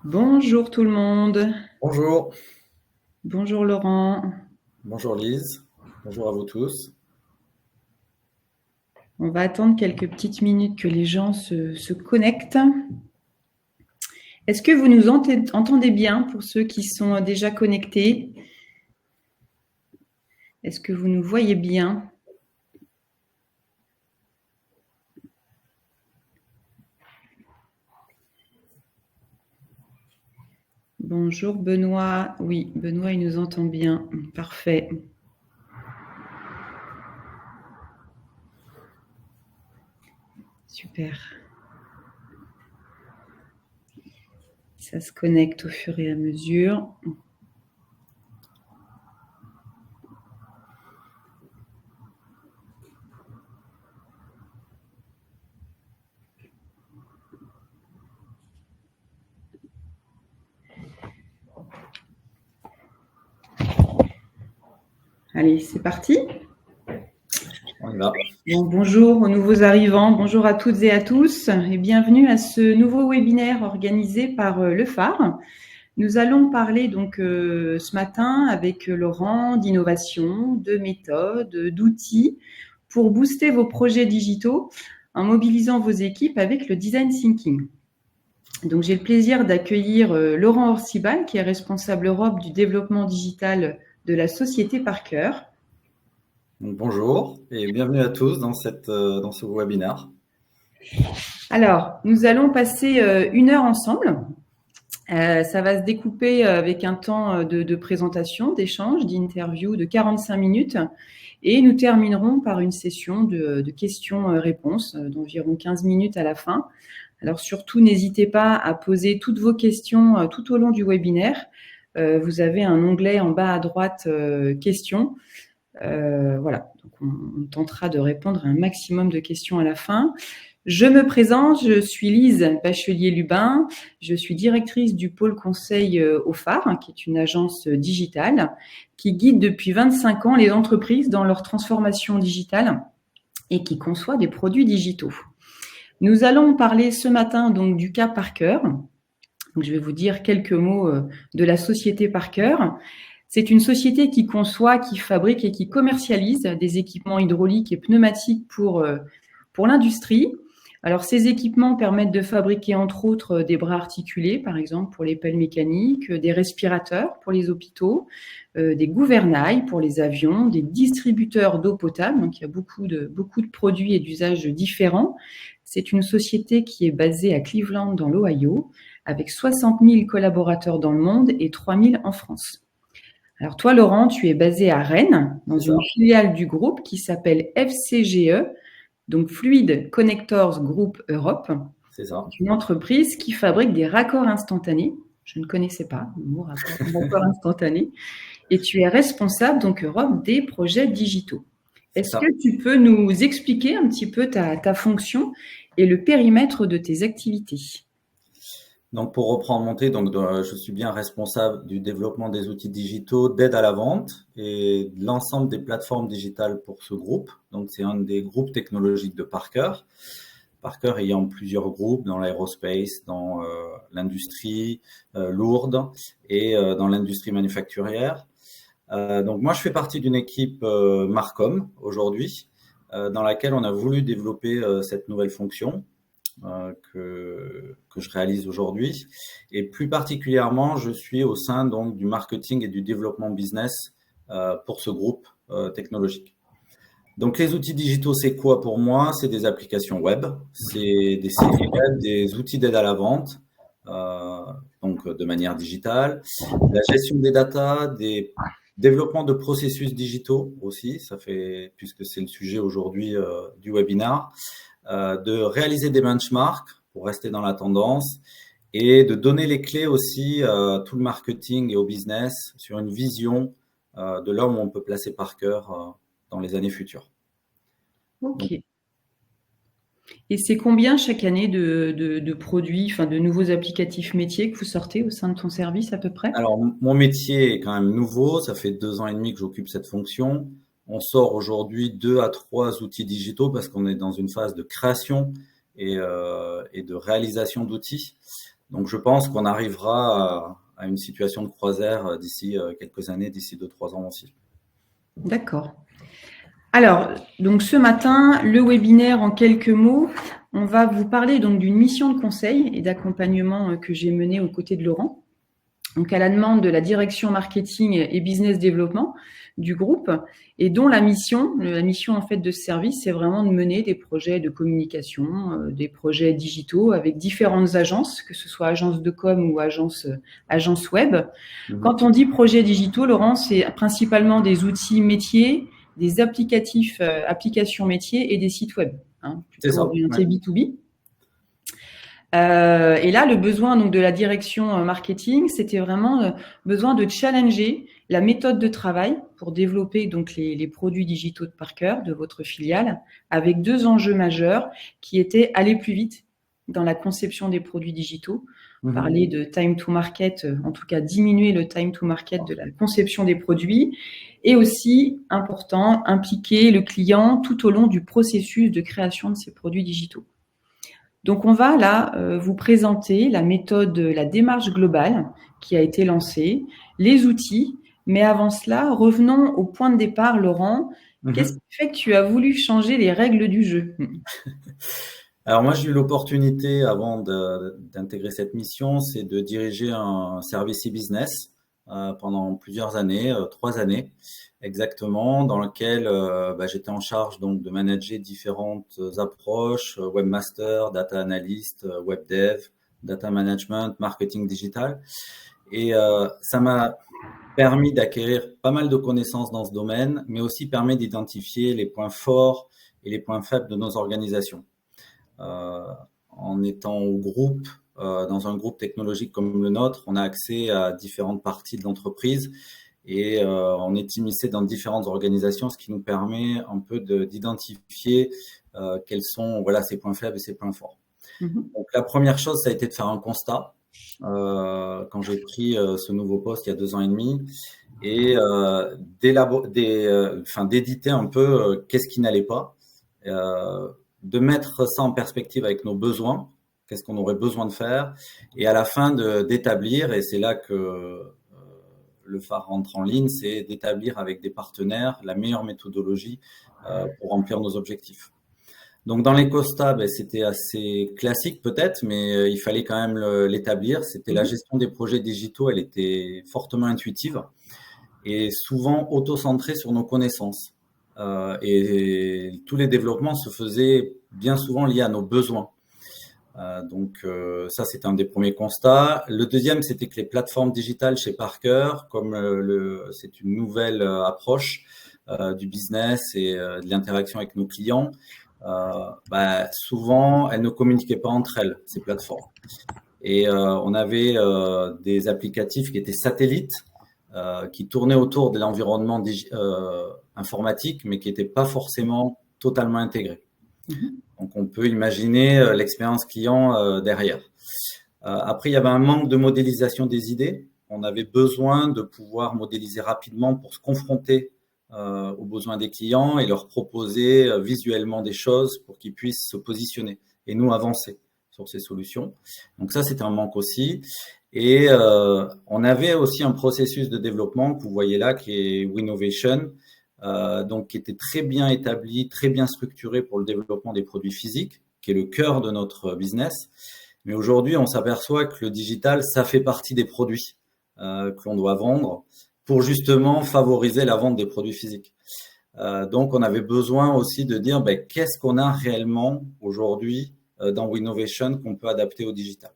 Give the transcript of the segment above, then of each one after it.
Bonjour tout le monde. Bonjour, Bonjour Laurent. bonjour Lise, bonjour à vous tous. On va attendre quelques petites minutes que les gens se connectent. Est-ce que vous nous entendez bien pour ceux qui sont déjà connectés? Est-ce que vous nous voyez bien? Bonjour Benoît. Oui, Benoît, il nous entend bien. Parfait. Super. Ça se connecte au fur et à mesure. Allez, c'est parti. On y va. Bon, bonjour aux nouveaux arrivants, bonjour à toutes et à tous et bienvenue à ce nouveau webinaire organisé par le phare. Nous allons parler donc ce matin avec Laurent d'innovation, de méthodes, d'outils pour booster vos projets digitaux en mobilisant vos équipes avec le design thinking. Donc j'ai le plaisir d'accueillir Laurent Orsibal qui est responsable Europe du développement digital de la société Parker. Donc, bonjour et bienvenue à tous dans ce webinaire. Alors, nous allons passer 1 heure ensemble. Ça va se découper avec un temps de présentation, d'échange, d'interview de 45 minutes. Et nous terminerons par une session de questions-réponses d'environ 15 minutes à la fin. Alors surtout, n'hésitez pas à poser toutes vos questions tout au long du webinaire. Vous avez un onglet en bas à droite questions. Voilà, donc on tentera de répondre à un maximum de questions à la fin. Je me présente, je suis Lise Bachelier-Lubin, je suis directrice du pôle conseil au phare, qui est une agence digitale qui guide depuis 25 ans les entreprises dans leur transformation digitale et qui conçoit des produits digitaux. Nous allons parler ce matin donc du cas Parker. Donc, je vais vous dire quelques mots de la société Parker. C'est une société qui conçoit, qui fabrique et qui commercialise des équipements hydrauliques et pneumatiques pour l'industrie. Alors, ces équipements permettent de fabriquer, entre autres, des bras articulés, par exemple, pour les pelles mécaniques, des respirateurs pour les hôpitaux, des gouvernails pour les avions, des distributeurs d'eau potable. Donc, il y a beaucoup de produits et d'usages différents. C'est une société qui est basée à Cleveland, dans l'Ohio, avec 60 000 collaborateurs dans le monde et 3 000 en France. Alors toi, Laurent, tu es basé à Rennes, dans C'est ça, une filiale du groupe qui s'appelle FCGE, donc Fluid Connectors Group Europe, c'est ça. une entreprise qui fabrique des raccords instantanés. Je ne connaissais pas le mot raccord instantané. Et tu es responsable, donc Europe, des projets digitaux. C'est Est-ce ça. que tu peux nous expliquer un petit peu ta fonction et le périmètre de tes activités? Donc pour reprendre mon thé, je suis bien responsable du développement des outils digitaux d'aide à la vente et de l'ensemble des plateformes digitales pour ce groupe. Donc c'est un des groupes technologiques de Parker. Parker ayant plusieurs groupes dans l'aérospace, dans l'industrie lourde et dans l'industrie manufacturière. Donc moi, je fais partie d'une équipe Marcom aujourd'hui, dans laquelle on a voulu développer cette nouvelle fonction que je réalise aujourd'hui. Et plus particulièrement, je suis au sein donc du marketing et du développement business pour ce groupe technologique. Donc les outils digitaux, c'est quoi pour moi? C'est des applications web, c'est des sites web, des outils d'aide à la vente, euh, donc de manière digitale, la gestion des datas, des développements de processus digitaux aussi, ça fait puisque c'est le sujet aujourd'hui du webinaire, de réaliser des benchmarks pour rester dans la tendance et de donner les clés aussi à tout le marketing et au business sur une vision de là où on peut placer Parker dans les années futures. Donc, Ok. Et c'est combien chaque année de produits, enfin de nouveaux applicatifs métiers que vous sortez au sein de ton service à peu près? alors, mon métier est quand même nouveau, ça fait 2 ans et demi que j'occupe cette fonction. On sort aujourd'hui 2 à 3 outils digitaux parce qu'on est dans une phase de création et de réalisation d'outils. Donc, je pense qu'on arrivera à une situation de croisière d'ici quelques années, d'ici 2-3 ans aussi. D'accord. Alors, donc ce matin, le webinaire en quelques mots, on va vous parler donc d'une mission de conseil et d'accompagnement que j'ai menée aux côtés de Laurent. Donc à la demande de la direction marketing et business développement du groupe, et dont la mission en fait de ce service, c'est vraiment de mener des projets de communication, des projets digitaux avec différentes agences, que ce soit agences de com ou agences web. Quand on dit projets digitaux, Laurent, c'est principalement des outils métiers, des applications métiers et des sites web, C'est plutôt ça. orientés Ouais. B2B. Et là, le besoin donc de la direction marketing, c'était vraiment besoin de challenger la méthode de travail pour développer donc les produits digitaux de Parker, de votre filiale, avec 2 enjeux majeurs qui étaient aller plus vite dans la conception des produits digitaux, parler de time to market, en tout cas diminuer le time to market de la conception des produits, et aussi, important, impliquer le client tout au long du processus de création de ces produits digitaux. Donc, on va là vous présenter la méthode, la démarche globale qui a été lancée, les outils. Mais avant cela, revenons au point de départ, Laurent. Qu'est-ce qui fait que tu as voulu changer les règles du jeu? Alors moi, j'ai eu l'opportunité, avant d'intégrer cette mission, c'est de diriger un service e-business pendant plusieurs années, 3 années exactement, dans lequel j'étais en charge donc de manager différentes approches, webmaster, data analyst, web dev, data management, marketing digital. Et ça m'a permis d'acquérir pas mal de connaissances dans ce domaine, mais aussi permis d'identifier les points forts et les points faibles de nos organisations. En étant au groupe, dans un groupe technologique comme le nôtre, on a accès à différentes parties de l'entreprise et on est immiscé dans différentes organisations, ce qui nous permet un peu d'identifier quels sont ses points faibles et ses points forts. Donc la première chose, ça a été de faire un constat quand j'ai pris ce nouveau poste il y a 2 ans et demi et d'éditer un peu qu'est-ce qui n'allait pas. De mettre ça en perspective avec nos besoins, qu'est-ce qu'on aurait besoin de faire, et à la fin d'établir, et c'est là que le phare rentre en ligne, c'est d'établir avec des partenaires la meilleure méthodologie pour remplir nos objectifs. Donc dans les constats, c'était assez classique peut-être, mais il fallait quand même l'établir. C'était la gestion des projets digitaux, elle était fortement intuitive et souvent auto-centrée sur nos connaissances. Et tous les développements se faisaient bien souvent liés à nos besoins. Donc ça, c'était un des premiers constats. Le deuxième, c'était que les plateformes digitales chez Parker, comme c'est une nouvelle approche du business et de l'interaction avec nos clients, souvent, elles ne communiquaient pas entre elles, ces plateformes. Et on avait des applicatifs qui étaient satellites, qui tournaient autour de l'environnement informatique, mais qui n'étaient pas forcément totalement intégrés. Donc, on peut imaginer l'expérience client derrière. Après, il y avait un manque de modélisation des idées. On avait besoin de pouvoir modéliser rapidement pour se confronter aux besoins des clients et leur proposer visuellement des choses pour qu'ils puissent se positionner et nous avancer sur ces solutions. Donc ça, c'était un manque aussi. Et on avait aussi un processus de développement que vous voyez là, qui est Winnovation, donc qui était très bien établi, très bien structuré pour le développement des produits physiques, qui est le cœur de notre business. Mais aujourd'hui, on s'aperçoit que le digital, ça fait partie des produits que l'on doit vendre pour justement favoriser la vente des produits physiques. Donc, on avait besoin aussi de dire qu'est-ce qu'on a réellement aujourd'hui dans Winnovation qu'on peut adapter au digital.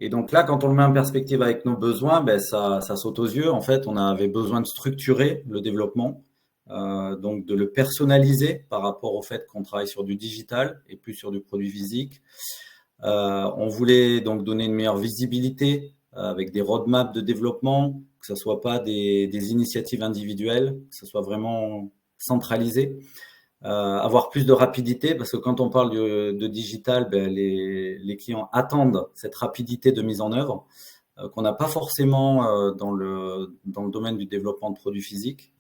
Et donc là, quand on le met en perspective avec nos besoins, ça saute aux yeux. En fait, on avait besoin de structurer le développement, donc de le personnaliser par rapport au fait qu'on travaille sur du digital et plus sur du produit physique. On voulait donc donner une meilleure visibilité avec des roadmaps de développement, que ce soit pas des initiatives individuelles, que ce soit vraiment centralisé. Avoir plus de rapidité, parce que quand on parle de digital, les clients attendent cette rapidité de mise en œuvre qu'on n'a pas forcément dans le domaine du développement de produits physiques.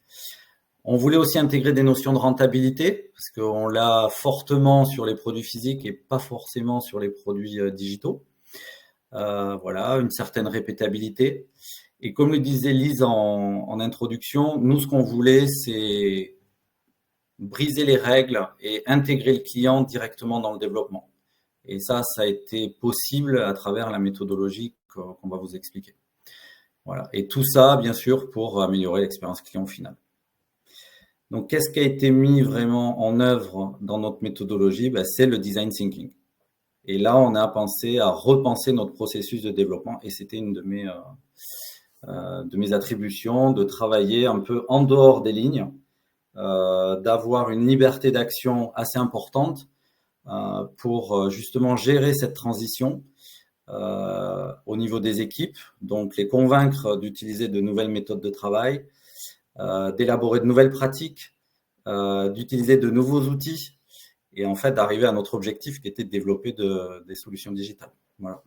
On voulait aussi intégrer des notions de rentabilité, parce qu'on l'a fortement sur les produits physiques et pas forcément sur les produits digitaux. Voilà, une certaine répétabilité. Et comme le disait Lise en introduction, nous, ce qu'on voulait, c'est briser les règles et intégrer le client directement dans le développement. Et ça a été possible à travers la méthodologie qu'on va vous expliquer. Voilà. Et tout ça, bien sûr, pour améliorer l'expérience client finale. Donc, qu'est-ce qui a été mis vraiment en œuvre dans notre méthodologie? C'est le design thinking. Et là, on a pensé à repenser notre processus de développement. Et c'était une de mes attributions, de travailler un peu en dehors des lignes, d'avoir une liberté d'action assez importante pour justement gérer cette transition au niveau des équipes, donc les convaincre d'utiliser de nouvelles méthodes de travail, d'élaborer de nouvelles pratiques, d'utiliser de nouveaux outils et en fait d'arriver à notre objectif qui était de développer des solutions digitales. Voilà.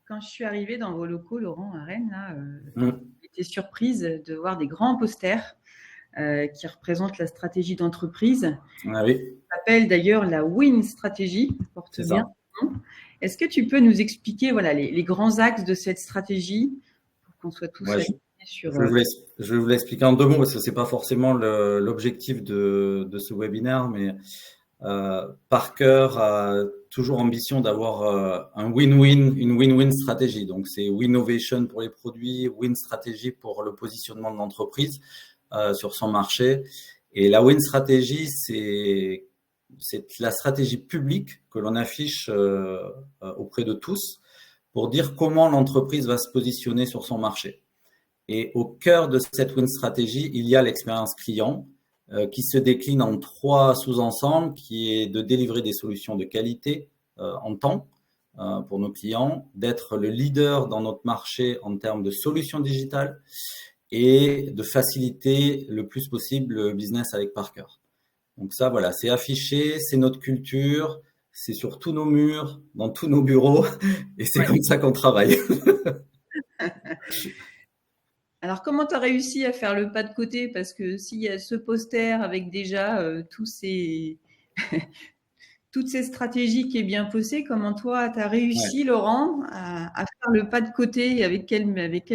Quand je suis arrivée dans vos locaux, Laurent, à Rennes, là, j'étais surprise de voir des grands posters qui représentent la stratégie d'entreprise. Ah oui. Ça s'appelle d'ailleurs la Win Strategy, porte bien son nom. Est-ce que tu peux nous expliquer voilà, les grands axes de cette stratégie pour qu'on soit tous alignés sur… Je vais vous l'expliquer en 2 mots parce que c'est pas forcément l'objectif de ce webinaire, mais Parker a toujours ambition d'avoir une win-win stratégie. Donc c'est Winnovation pour les produits, Win Strategy pour le positionnement de l'entreprise sur son marché. Et la Win Strategy, c'est la stratégie publique que l'on affiche auprès de tous pour dire comment l'entreprise va se positionner sur son marché. Et au cœur de cette Win Strategy, il y a l'expérience client qui se décline en 3 sous-ensembles, qui est de délivrer des solutions de qualité en temps pour nos clients, d'être le leader dans notre marché en termes de solutions digitales et de faciliter le plus possible le business avec Parker. Donc ça, voilà, c'est affiché, c'est notre culture, c'est sur tous nos murs, dans tous nos bureaux, et c'est comme ça qu'on travaille. Alors, comment tu as réussi à faire le pas de côté? Parce que s'il y a ce poster avec déjà toutes ces stratégies qui est bien posée, comment toi, tu as réussi, Laurent, à faire le pas de côté? Avec quelle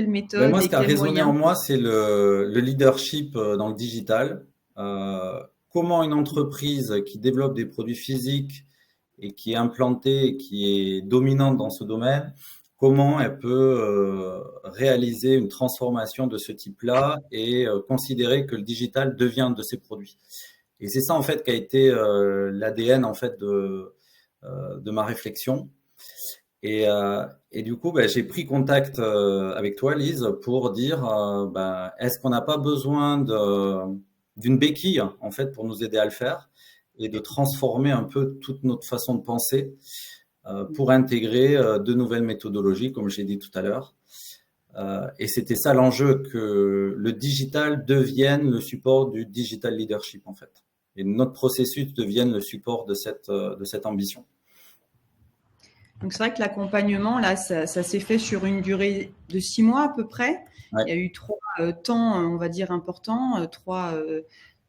méthode Moi, ce et qui a quels résonné moyens? en moi, c'est le leadership dans le digital. Comment une entreprise qui développe des produits physiques et qui est implantée et qui est dominante dans ce domaine, comment elle peut réaliser une transformation de ce type-là et considérer que le digital devient de ses produits. Et c'est ça en fait qui a été l'ADN en fait de ma réflexion. Et du coup, j'ai pris contact avec toi, Lise, pour dire est-ce qu'on n'a pas besoin d'une béquille en fait pour nous aider à le faire et de transformer un peu toute notre façon de penser pour intégrer de nouvelles méthodologies, comme j'ai dit tout à l'heure. Et c'était ça l'enjeu, que le digital devienne le support du digital leadership en fait, et notre processus devienne le support de cette ambition. Donc, c'est vrai que l'accompagnement, là, ça s'est fait sur une durée de 6 mois à peu près. Ouais. Il y a eu 3 temps, on va dire, importants,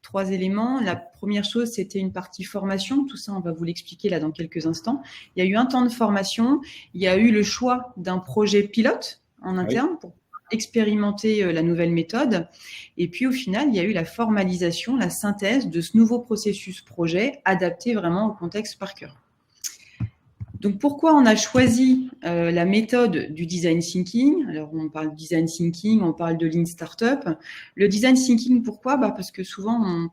3 éléments. La première chose, c'était une partie formation. Tout ça, on va vous l'expliquer là dans quelques instants. Il y a eu un temps de formation. Il y a eu le choix d'un projet pilote en interne pour expérimenter la nouvelle méthode. Et puis, au final, il y a eu la formalisation, la synthèse de ce nouveau processus projet adapté vraiment au contexte Parker. Donc, pourquoi on a choisi la méthode du design thinking? Alors, on parle de design thinking, on parle de lean startup. Le design thinking, pourquoi? Parce que souvent,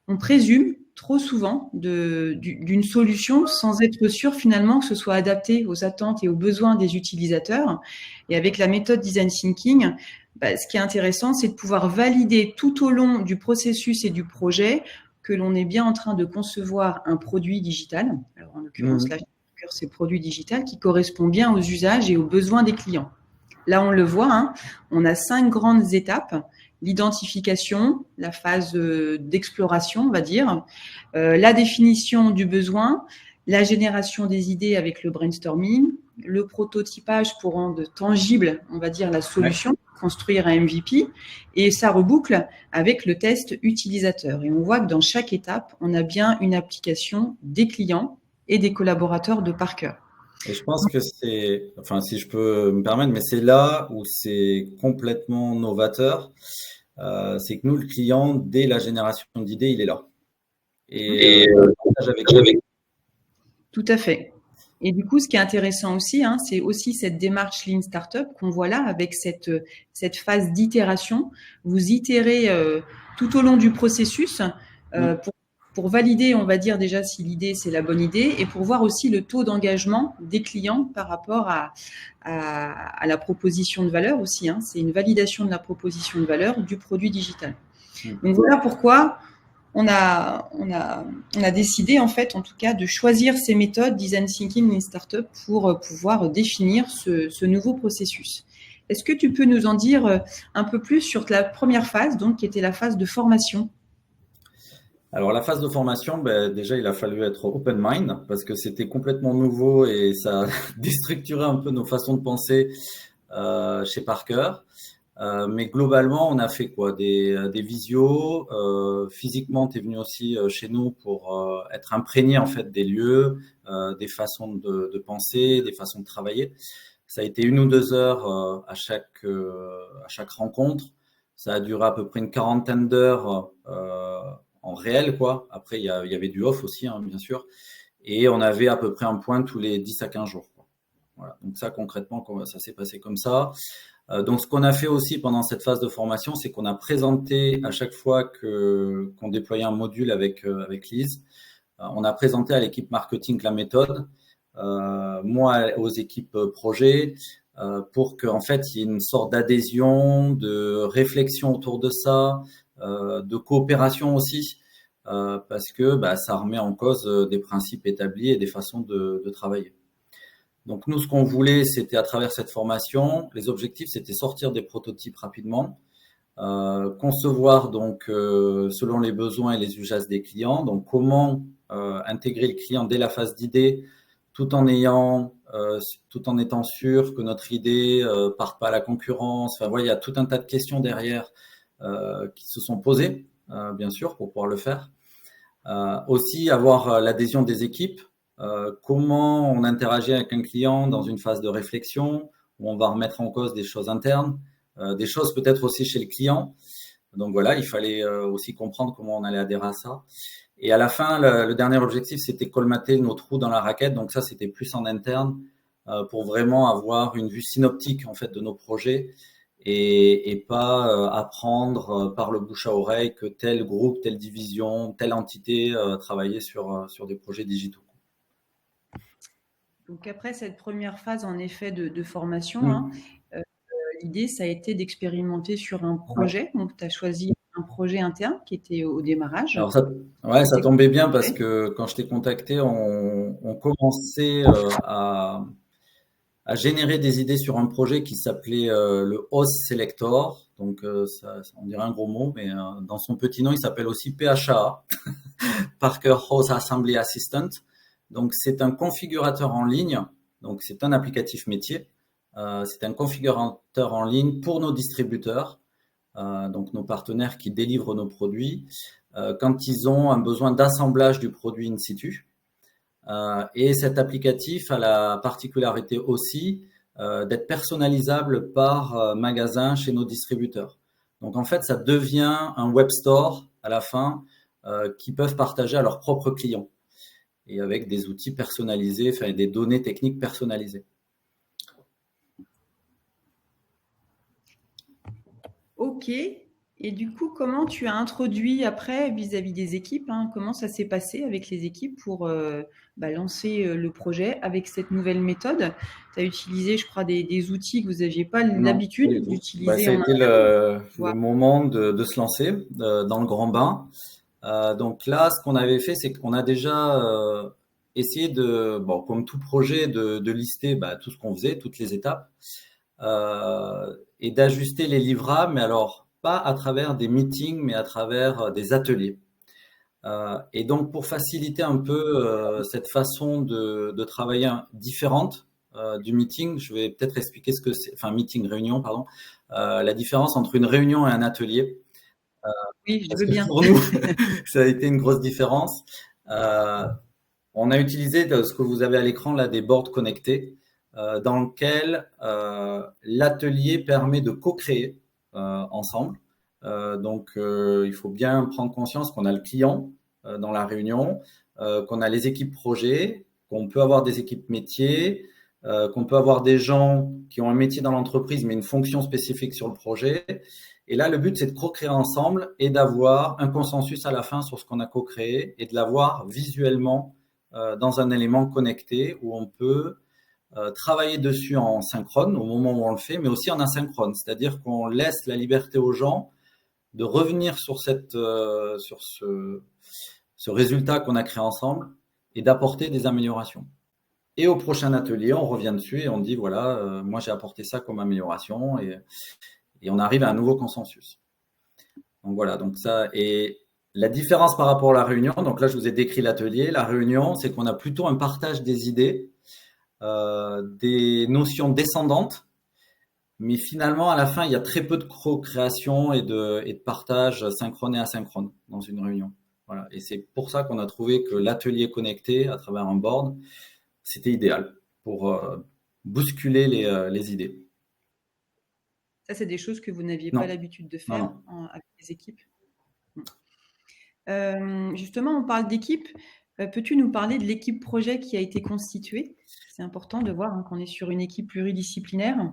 on présume trop souvent d'une solution sans être sûr finalement que ce soit adapté aux attentes et aux besoins des utilisateurs. Et avec la méthode design thinking, ce qui est intéressant, c'est de pouvoir valider tout au long du processus et du projet que l'on est bien en train de concevoir un produit digital. Alors, en l'occurrence, là, c'est produit digital qui correspond bien aux usages et aux besoins des clients. Là, on le voit, on a 5 grandes étapes. L'identification, la phase d'exploration, on va dire, la définition du besoin, la génération des idées avec le brainstorming, le prototypage pour rendre tangible, on va dire, la solution, construire un MVP, et ça reboucle avec le test utilisateur. Et on voit que dans chaque étape, on a bien une application des clients et des collaborateurs de Parker. Et je pense que c'est, enfin, si je peux me permettre, mais c'est là où c'est complètement novateur. C'est que nous, le client, dès la génération d'idées, il est là. Et Et il partage avec nous. tout à fait. Et du coup, ce qui est intéressant aussi, hein, c'est aussi cette démarche Lean Startup qu'on voit là avec cette phase d'itération. Vous itérez tout au long du processus Mm. pour valider, on va dire déjà si l'idée c'est la bonne idée et pour voir aussi le taux d'engagement des clients par rapport à la proposition de valeur aussi. Hein. C'est une validation de la proposition de valeur du produit digital. Mm. Donc voilà pourquoi on a décidé, en fait, en tout cas, de choisir ces méthodes Design Thinking in Startup pour pouvoir définir ce nouveau processus. Est-ce que tu peux nous en dire un peu plus sur la première phase, donc, qui était la phase de formation? Alors, la phase de formation, ben, déjà, il a fallu être open mind parce que c'était complètement nouveau et ça a déstructuré un peu nos façons de penser chez Parker. Mais globalement, on a fait quoi? Des visios. Physiquement, tu es venu aussi chez nous pour être imprégné en fait des lieux, des façons de penser, des façons de travailler. Ça a été 1 ou 2 heures à chaque rencontre. Ça a duré à peu près une quarantaine d'heures en réel, quoi. Après, il y avait du off aussi, hein, bien sûr. Et on avait à peu près un point tous les 10 à 15 jours, quoi. Voilà. Donc ça, concrètement, ça s'est passé comme ça. Donc, ce qu'on a fait aussi pendant cette phase de formation, c'est qu'on a présenté à chaque fois qu'on déployait un module avec Lise, on a présenté à l'équipe marketing la méthode, moi aux équipes projet, pour qu'en fait il y ait une sorte d'adhésion, de réflexion autour de ça, de coopération aussi, parce que bah, ça remet en cause des principes établis et des façons de travailler. Donc nous, ce qu'on voulait, c'était à travers cette formation, les objectifs, c'était sortir des prototypes rapidement, concevoir donc selon les besoins et les usages des clients. Donc comment intégrer le client dès la phase d'idée, tout en tout en étant sûr que notre idée parte pas à la concurrence. Enfin voilà, il y a tout un tas de questions derrière qui se sont posées, bien sûr, pour pouvoir le faire. Aussi avoir l'adhésion des équipes. Comment on interagit avec un client dans une phase de réflexion où on va remettre en cause des choses internes, des choses peut-être aussi chez le client. Donc voilà, il fallait aussi comprendre comment on allait adhérer à ça. Et à la fin, le dernier objectif, c'était colmater nos trous dans la raquette. Donc ça, c'était plus en interne pour vraiment avoir une vue synoptique en fait de nos projets et pas apprendre par le bouche à oreille que tel groupe, telle division, telle entité travaillait sur des projets digitaux. Donc après cette première phase, en effet, de formation, hein, Mmh. l'idée, ça a été d'expérimenter sur un Ouais. projet. Donc, tu as choisi un projet interne qui était au démarrage. Alors ça, ouais, ça C'était tombait bien parce complet. que quand je t'ai contacté, on commençait à générer des idées sur un projet qui s'appelait le Host Selector. Donc on dirait un gros mot, mais dans son petit nom, il s'appelle aussi PHA, Parker Host Assembly Assistant. Donc c'est un configurateur en ligne. Donc c'est un applicatif métier. C'est un configurateur en ligne pour nos distributeurs, donc nos partenaires qui délivrent nos produits, quand ils ont un besoin d'assemblage du produit in situ. Et cet applicatif a la particularité aussi d'être personnalisable par magasin chez nos distributeurs. Donc en fait, ça devient un web store à la fin qui peuvent partager à leurs propres clients et avec des outils personnalisés, enfin des données techniques personnalisées. Ok. Et du coup, comment tu as introduit après vis-à-vis des équipes, hein, comment ça s'est passé avec les équipes pour lancer le projet avec cette nouvelle méthode? Tu as utilisé, je crois, des outils que vous n'aviez pas Non, pas l'habitude du tout. Bah, d'utiliser ça a en été interne. le moment de se lancer dans le grand bain. Donc là, ce qu'on avait fait, c'est qu'on a déjà essayé de, bon, comme tout projet, de lister bah, tout ce qu'on faisait, toutes les étapes, et d'ajuster les livrables, mais alors pas à travers des meetings, mais à travers des ateliers. Et donc, pour faciliter un peu cette façon de travailler différente du meeting, je vais peut-être expliquer ce que c'est, enfin meeting, réunion, pardon, la différence entre une réunion et un atelier. Oui, je Parce veux que bien. pour nous, ça a été une grosse différence. Euh, on a utilisé ce que vous avez à l'écran là, des boards connectés, dans lequel l'atelier permet de co-créer ensemble. Donc, il faut bien prendre conscience qu'on a le client dans la réunion, qu'on a les équipes projets, qu'on peut avoir des équipes métiers, qu'on peut avoir des gens qui ont un métier dans l'entreprise mais une fonction spécifique sur le projet. Et là, le but, c'est de co-créer ensemble et d'avoir un consensus à la fin sur ce qu'on a co-créé et de l'avoir visuellement dans un élément connecté où on peut travailler dessus en synchrone au moment où on le fait, mais aussi en asynchrone. C'est-à-dire qu'on laisse la liberté aux gens de revenir sur sur ce résultat qu'on a créé ensemble et d'apporter des améliorations. Et au prochain atelier, on revient dessus et on dit, voilà, moi j'ai apporté ça comme amélioration et on arrive à un nouveau consensus. Donc voilà, donc ça, et la différence par rapport à la réunion, donc là je vous ai décrit l'atelier, la réunion, c'est qu'on a plutôt un partage des idées, des notions descendantes, mais finalement à la fin, il y a très peu de co-création et de partage synchrone et asynchrone dans une réunion. Voilà, et c'est pour ça qu'on a trouvé que l'atelier connecté à travers un board, c'était idéal pour bousculer les idées. Ça, c'est des choses que vous n'aviez Non. pas l'habitude de faire Non. avec les équipes. Justement, on parle d'équipe. Peux-tu nous parler de l'équipe projet qui a été constituée? C'est important de voir qu'on est sur une équipe pluridisciplinaire.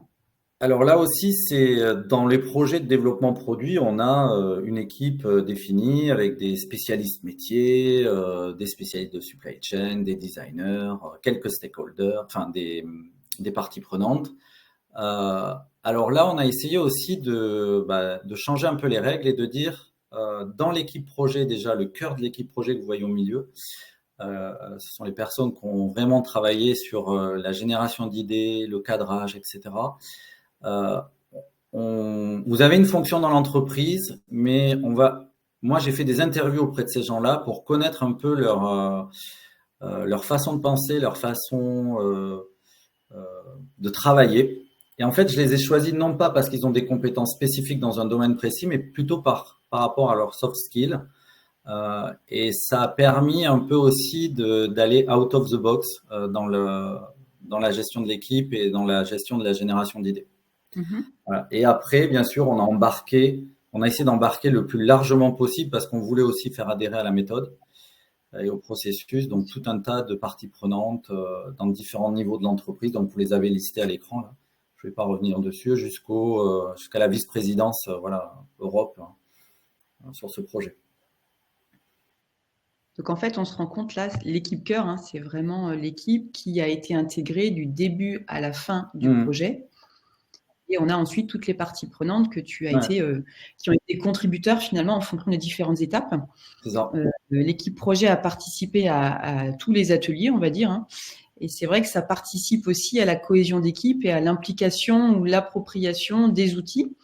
Alors là aussi, c'est dans les projets de développement produit, on a une équipe définie avec des spécialistes métiers, des spécialistes de supply chain, des designers, quelques stakeholders, enfin des parties prenantes. Alors là, on a essayé aussi de changer un peu les règles et de dire dans l'équipe projet, déjà le cœur de l'équipe projet que vous voyez au milieu, ce sont les personnes qui ont vraiment travaillé sur la génération d'idées, le cadrage, etc. Vous avez une fonction dans l'entreprise, mais moi j'ai fait des interviews auprès de ces gens-là pour connaître un peu leur façon de penser, leur façon de travailler. Et en fait, je les ai choisis non pas parce qu'ils ont des compétences spécifiques dans un domaine précis, mais plutôt par rapport à leurs soft skills. Et ça a permis un peu aussi d'aller out of the box dans la gestion de l'équipe et dans la gestion de la génération d'idées. Voilà. Et après, bien sûr, on a essayé d'embarquer le plus largement possible parce qu'on voulait aussi faire adhérer à la méthode et au processus. Donc, tout un tas de parties prenantes dans différents niveaux de l'entreprise. Donc, vous les avez listés à l'écran, là. Je ne vais pas revenir dessus jusqu'à la vice-présidence, Europe, sur ce projet. Donc en fait, on se rend compte là, l'équipe cœur, c'est vraiment l'équipe qui a été intégrée du début à la fin du projet. Et on a ensuite toutes les parties prenantes qui ont été contributeurs finalement en fonction des différentes étapes. C'est ça. L'équipe projet a participé à tous les ateliers, on va dire. Et c'est vrai que ça participe aussi à la cohésion d'équipe et à l'implication ou l'appropriation des outils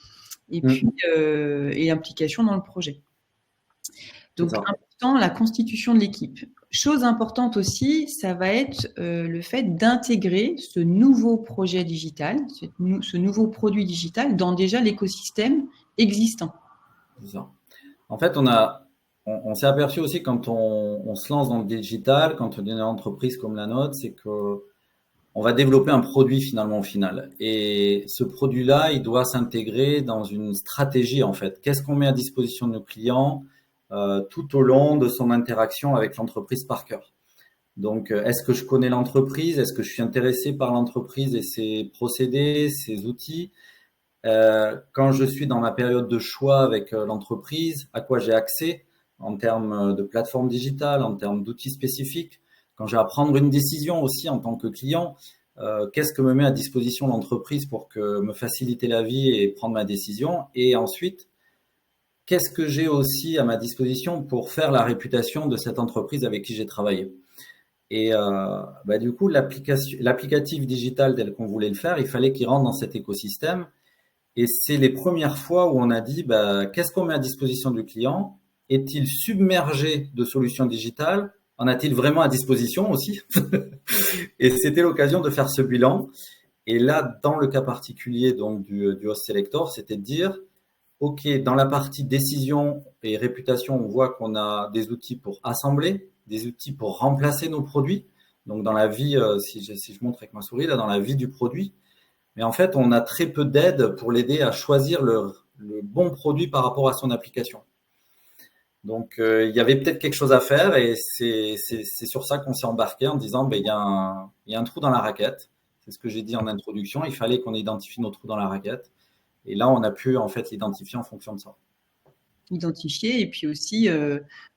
et puis et l'implication dans le projet. Donc, important, la constitution de l'équipe. Chose importante aussi, ça va être le fait d'intégrer ce nouveau projet digital, ce nouveau produit digital dans déjà l'écosystème existant. C'est ça. En fait, on s'est aperçu aussi quand on se lance dans le digital, quand on est une entreprise comme la nôtre, c'est que on va développer un produit finalement au final. Et ce produit-là, il doit s'intégrer dans une stratégie en fait. Qu'est-ce qu'on met à disposition de nos clients tout au long de son interaction avec l'entreprise par cœur. Donc, est-ce que je connais l'entreprise? Est-ce que je suis intéressé par l'entreprise et ses procédés, ses outils? Quand je suis dans ma période de choix avec l'entreprise, à quoi j'ai accès en termes de plateforme digitale, en termes d'outils spécifiques? Quand j'ai à prendre une décision aussi en tant que client, qu'est-ce que me met à disposition l'entreprise pour me faciliter la vie et prendre ma décision? Et ensuite, qu'est-ce que j'ai aussi à ma disposition pour faire la réputation de cette entreprise avec qui j'ai travaillé? Et du coup, l'applicatif digital tel qu'on voulait le faire, il fallait qu'il rentre dans cet écosystème. Et c'est les premières fois où on a dit, qu'est-ce qu'on met à disposition du client? Est-il submergé de solutions digitales? En a-t-il vraiment à disposition aussi? Et c'était l'occasion de faire ce bilan. Et là, dans le cas particulier donc du Host Selector, c'était de dire, OK, dans la partie décision et réputation, on voit qu'on a des outils pour assembler, des outils pour remplacer nos produits. Donc, dans la vie, si je montre avec ma souris, là, dans la vie du produit. Mais en fait, on a très peu d'aide pour l'aider à choisir le bon produit par rapport à son application. Donc, il y avait peut-être quelque chose à faire et c'est sur ça qu'on s'est embarqué en disant, il y a un trou dans la raquette. C'est ce que j'ai dit en introduction. Il fallait qu'on identifie nos trous dans la raquette. Et là, on a pu en fait l'identifier en fonction de ça. Identifier et puis aussi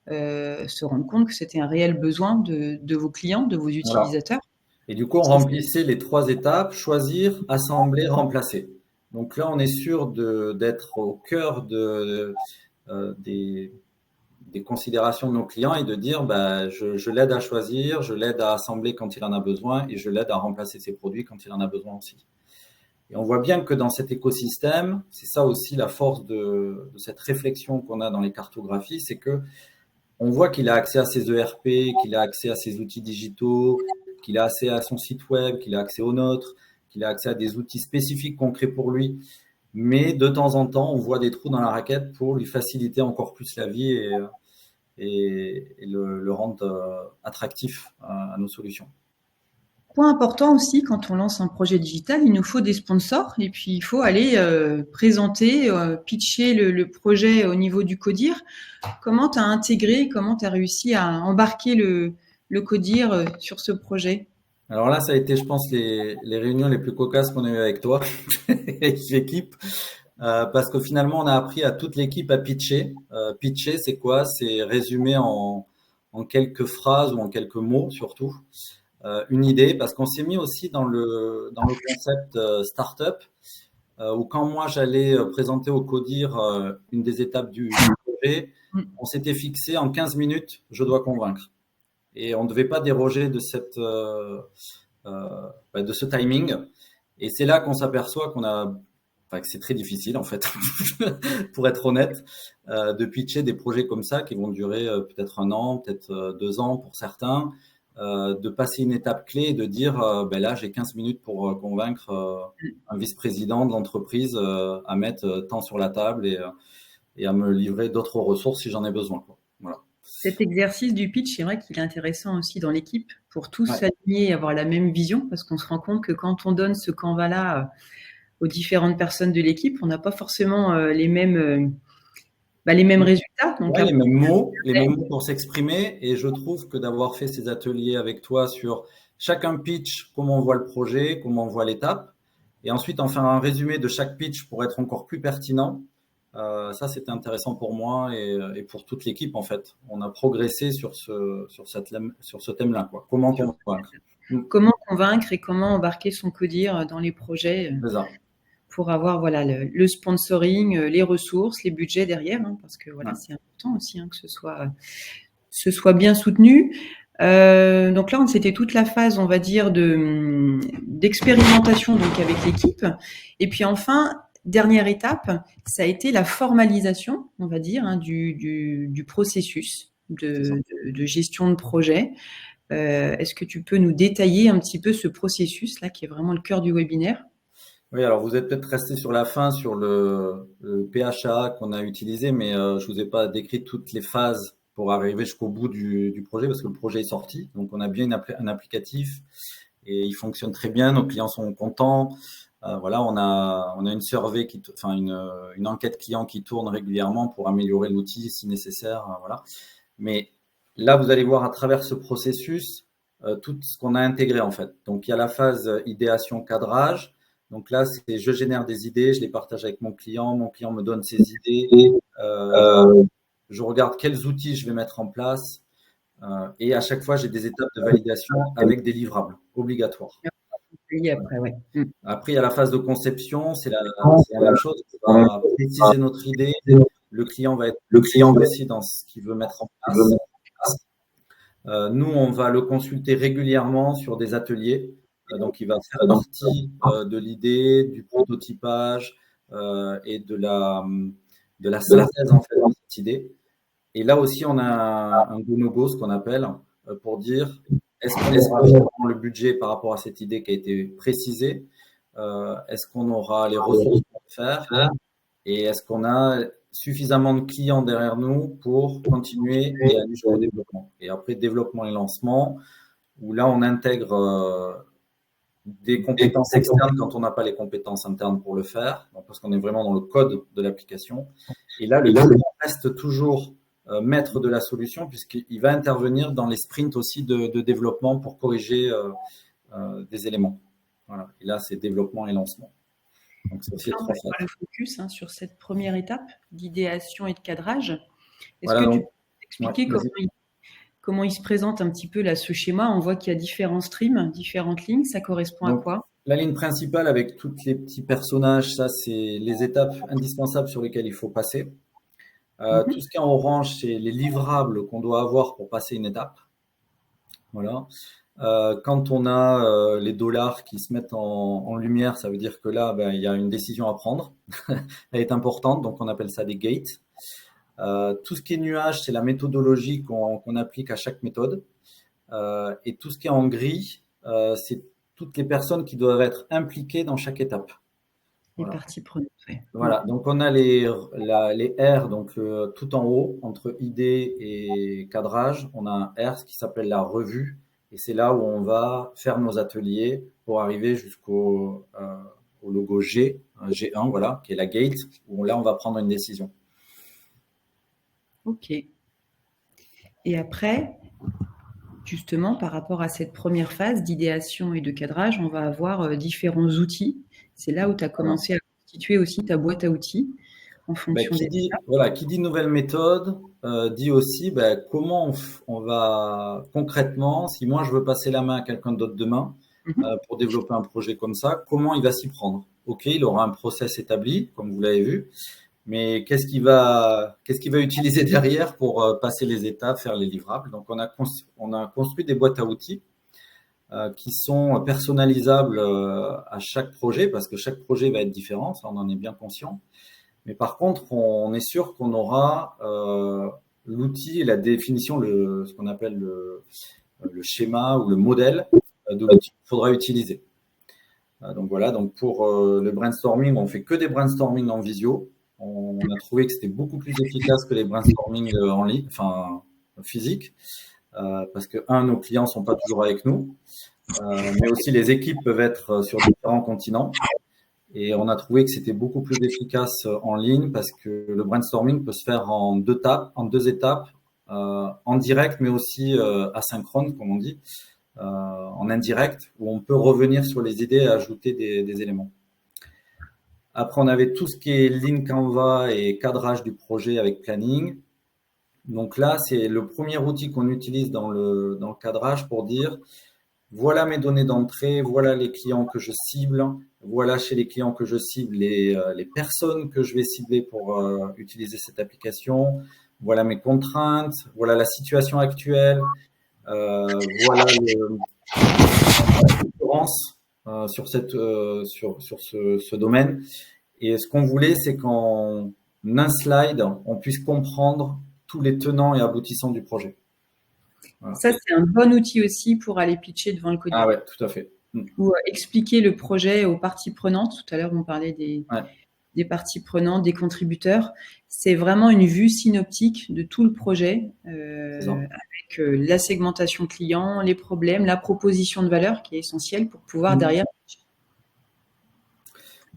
se rendre compte que c'était un réel besoin de vos clients, de vos utilisateurs. Voilà. Et du coup, on remplissait les 3 étapes, choisir, assembler, remplacer. Donc là, on est sûr d'être au cœur des considérations de nos clients et de dire, je l'aide à choisir, je l'aide à assembler quand il en a besoin et je l'aide à remplacer ses produits quand il en a besoin aussi. Et on voit bien que dans cet écosystème, c'est ça aussi la force de cette réflexion qu'on a dans les cartographies, c'est que on voit qu'il a accès à ses ERP, qu'il a accès à ses outils digitaux, qu'il a accès à son site web, qu'il a accès aux nôtres, qu'il a accès à des outils spécifiques qu'on crée pour lui. Mais de temps en temps, on voit des trous dans la raquette pour lui faciliter encore plus la vie et le rendre attractif à nos solutions. Point important aussi, quand on lance un projet digital, il nous faut des sponsors et puis il faut aller présenter, pitcher le projet au niveau du CODIR. Comment tu as intégré, comment tu as réussi à embarquer le CODIR sur ce projet? Alors là, ça a été, je pense, les réunions les plus cocasses qu'on a eues avec toi, avec l'équipe, parce que finalement, on a appris à toute l'équipe à pitcher. Pitcher, c'est quoi? C'est résumer en quelques phrases ou en quelques mots surtout une idée, parce qu'on s'est mis aussi dans le concept startup, où quand moi j'allais présenter au CODIR une des étapes du projet, on s'était fixé en 15 minutes, je dois convaincre. Et on ne devait pas déroger de ce timing. Et c'est là qu'on s'aperçoit que c'est très difficile en fait, pour être honnête, de pitcher des projets comme ça qui vont durer peut-être 1 an, peut-être 2 ans pour certains, de passer une étape clé et de dire là j'ai 15 minutes pour convaincre un vice-président de l'entreprise à mettre tant sur la table et à me livrer d'autres ressources si j'en ai besoin, quoi. Voilà. Cet exercice du pitch, c'est vrai qu'il est intéressant aussi dans l'équipe pour tous s'aligner et avoir la même vision, parce qu'on se rend compte que quand on donne ce canevas-là aux différentes personnes de l'équipe, on n'a pas forcément les mêmes résultats. Donc, les mêmes mots pour s'exprimer. Et je trouve que d'avoir fait ces ateliers avec toi sur chacun pitch, comment on voit le projet, comment on voit l'étape, et ensuite en faire un résumé de chaque pitch pour être encore plus pertinent, ça c'était intéressant pour moi et pour toute l'équipe en fait. On a progressé sur ce thème-là, quoi. Comment convaincre. Comment convaincre et comment embarquer son CODIR dans les projets pour avoir le sponsoring, les ressources, les budgets derrière, parce que c'est important aussi que ce soit bien soutenu. Donc là, c'était toute la phase, on va dire, d'expérimentation donc avec l'équipe. Et puis enfin, dernière étape, ça a été la formalisation, on va dire, du processus de gestion de projet. Est-ce que tu peux nous détailler un petit peu ce processus-là qui est vraiment le cœur du webinaire? Oui, alors vous êtes peut-être resté sur la fin, sur le PHA qu'on a utilisé, mais je vous ai pas décrit toutes les phases pour arriver jusqu'au bout du projet, parce que le projet est sorti. Donc, on a bien un applicatif et il fonctionne très bien. Nos clients sont contents. On a une survey une enquête client qui tourne régulièrement pour améliorer l'outil si nécessaire. Voilà. Mais là, vous allez voir à travers ce processus tout ce qu'on a intégré en fait. Donc, il y a la phase idéation, cadrage. Donc là, c'est je génère des idées, je les partage avec mon client me donne ses idées, je regarde quels outils je vais mettre en place et à chaque fois, j'ai des étapes de validation avec des livrables obligatoires. Après, il y a la phase de conception, c'est la même chose. On va préciser notre idée, le client va être aussi dans ce qu'il veut mettre en place. Nous, on va le consulter régulièrement sur des ateliers. Donc, il va faire partie de l'idée, du prototypage et de la synthèse en fait de cette idée. Et là aussi, on a un go no go, ce qu'on appelle, pour dire est-ce qu'on aura vraiment le budget par rapport à cette idée qui a été précisée, est-ce qu'on aura les ressources pour le faire et est-ce qu'on a suffisamment de clients derrière nous pour continuer et aller jusqu'au développement. Et après, développement et lancement, où là, on intègre des compétences externes quand on n'a pas les compétences internes pour le faire, donc parce qu'on est vraiment dans le code de l'application. Et là, le client reste toujours maître de la solution puisqu'il va intervenir dans les sprints aussi de développement pour corriger des éléments. Voilà. Et là, c'est développement et lancement. Donc, c'est aussi on va faire le focus sur cette première étape d'idéation et de cadrage. Est-ce que tu peux expliquer comment il se présente un petit peu là, ce schéma? On voit qu'il y a différents streams, différentes lignes. Ça correspond à quoi? La ligne principale avec tous les petits personnages, ça, c'est les étapes indispensables sur lesquelles il faut passer. Tout ce qui est en orange, c'est les livrables qu'on doit avoir pour passer une étape. Voilà. Quand on a les dollars qui se mettent en lumière, ça veut dire que là, il y a une décision à prendre. Elle est importante, donc on appelle ça des gates. Tout ce qui est nuage, c'est la méthodologie qu'on applique à chaque méthode. Et tout ce qui est en gris, c'est toutes les personnes qui doivent être impliquées dans chaque étape. Les parties prenantes. Voilà, donc on a les R, donc tout en haut, entre idée et cadrage, on a un R, ce qui s'appelle la revue, et c'est là où on va faire nos ateliers pour arriver jusqu'au au logo G1, voilà, qui est la gate, où là on va prendre une décision. Ok. Et après, justement, par rapport à cette première phase d'idéation et de cadrage, on va avoir différents outils. C'est là où tu as commencé à constituer aussi ta boîte à outils en fonction qui dit nouvelle méthode dit aussi comment on va concrètement, si moi je veux passer la main à quelqu'un d'autre demain pour développer un projet comme ça, comment il va s'y prendre. Ok, il aura un process établi, comme vous l'avez vu, mais qu'est-ce qu'il va utiliser derrière pour passer les étapes, faire les livrables. Donc on a construit des boîtes à outils qui sont personnalisables à chaque projet, parce que chaque projet va être différent, ça on en est bien conscient. Mais par contre, on est sûr qu'on aura l'outil et la définition, ce qu'on appelle le schéma ou le modèle de l'outil qu'il faudra utiliser. Donc voilà, donc pour le brainstorming, on fait que des brainstorming en visio. On a trouvé que c'était beaucoup plus efficace que les brainstorming en ligne, enfin physique, parce que nos clients sont pas toujours avec nous, mais aussi les équipes peuvent être sur différents continents. Et on a trouvé que c'était beaucoup plus efficace en ligne parce que le brainstorming peut se faire en deux étapes, en direct, mais aussi asynchrone, comme on dit, en indirect, où on peut revenir sur les idées et ajouter des éléments. Après, on avait tout ce qui est ligne Canva et cadrage du projet avec planning. Donc là, c'est le premier outil qu'on utilise dans le cadrage pour dire voilà mes données d'entrée, voilà les clients que je cible, voilà chez les clients que je cible les personnes que je vais cibler pour utiliser cette application, voilà mes contraintes, voilà la situation actuelle, voilà la concurrence sur ce domaine. Et ce qu'on voulait, c'est qu'en un slide, on puisse comprendre tous les tenants et aboutissants du projet. Voilà. Ça, c'est un bon outil aussi pour aller pitcher devant le codeur. Ah ouais, tout à fait. Ou expliquer le projet aux parties prenantes. Tout à l'heure, on parlait des parties prenantes, des contributeurs. C'est vraiment une vue synoptique de tout le projet avec la segmentation client, les problèmes, la proposition de valeur qui est essentielle pour pouvoir derrière.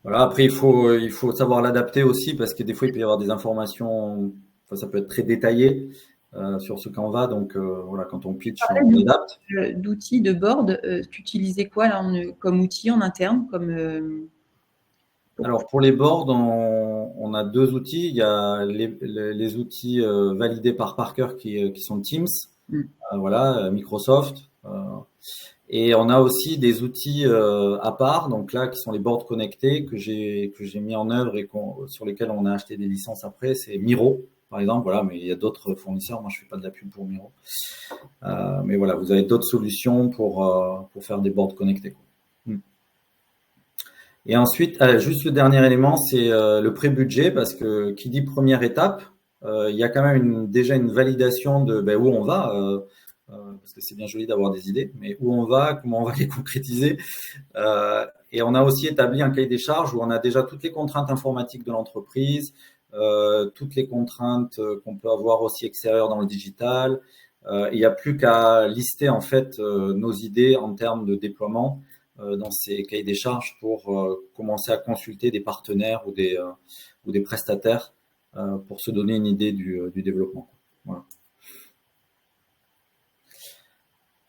Voilà, après, il faut savoir l'adapter aussi parce que des fois, il peut y avoir des informations, ça peut être très détaillé sur ce qu'on va. Donc, voilà, quand on pitch, on adapte. D'outils, de board, tu utilisais quoi là, comme outil en interne Alors, pour les boards, on a deux outils. Il y a les outils validés par Parker qui sont Teams, voilà, Microsoft. Et on a aussi des outils à part, donc là, qui sont les boards connectés que j'ai mis en œuvre et sur lesquels on a acheté des licences après. C'est Miro, par exemple, voilà, mais il y a d'autres fournisseurs. Moi, je fais pas de la pub pour Miro. Mais voilà, vous avez d'autres solutions pour faire des boards connectés, quoi. Et ensuite, juste le dernier élément, c'est le pré-budget, parce que qui dit première étape, il y a quand même déjà une validation de où on va. Parce que c'est bien joli d'avoir des idées, mais où on va, comment on va les concrétiser. Et on a aussi établi un cahier des charges où on a déjà toutes les contraintes informatiques de l'entreprise, toutes les contraintes qu'on peut avoir aussi extérieures dans le digital. Il n'y a plus qu'à lister en fait nos idées en termes de déploiement dans ces cahiers des charges pour commencer à consulter des partenaires ou des prestataires pour se donner une idée du développement. Voilà.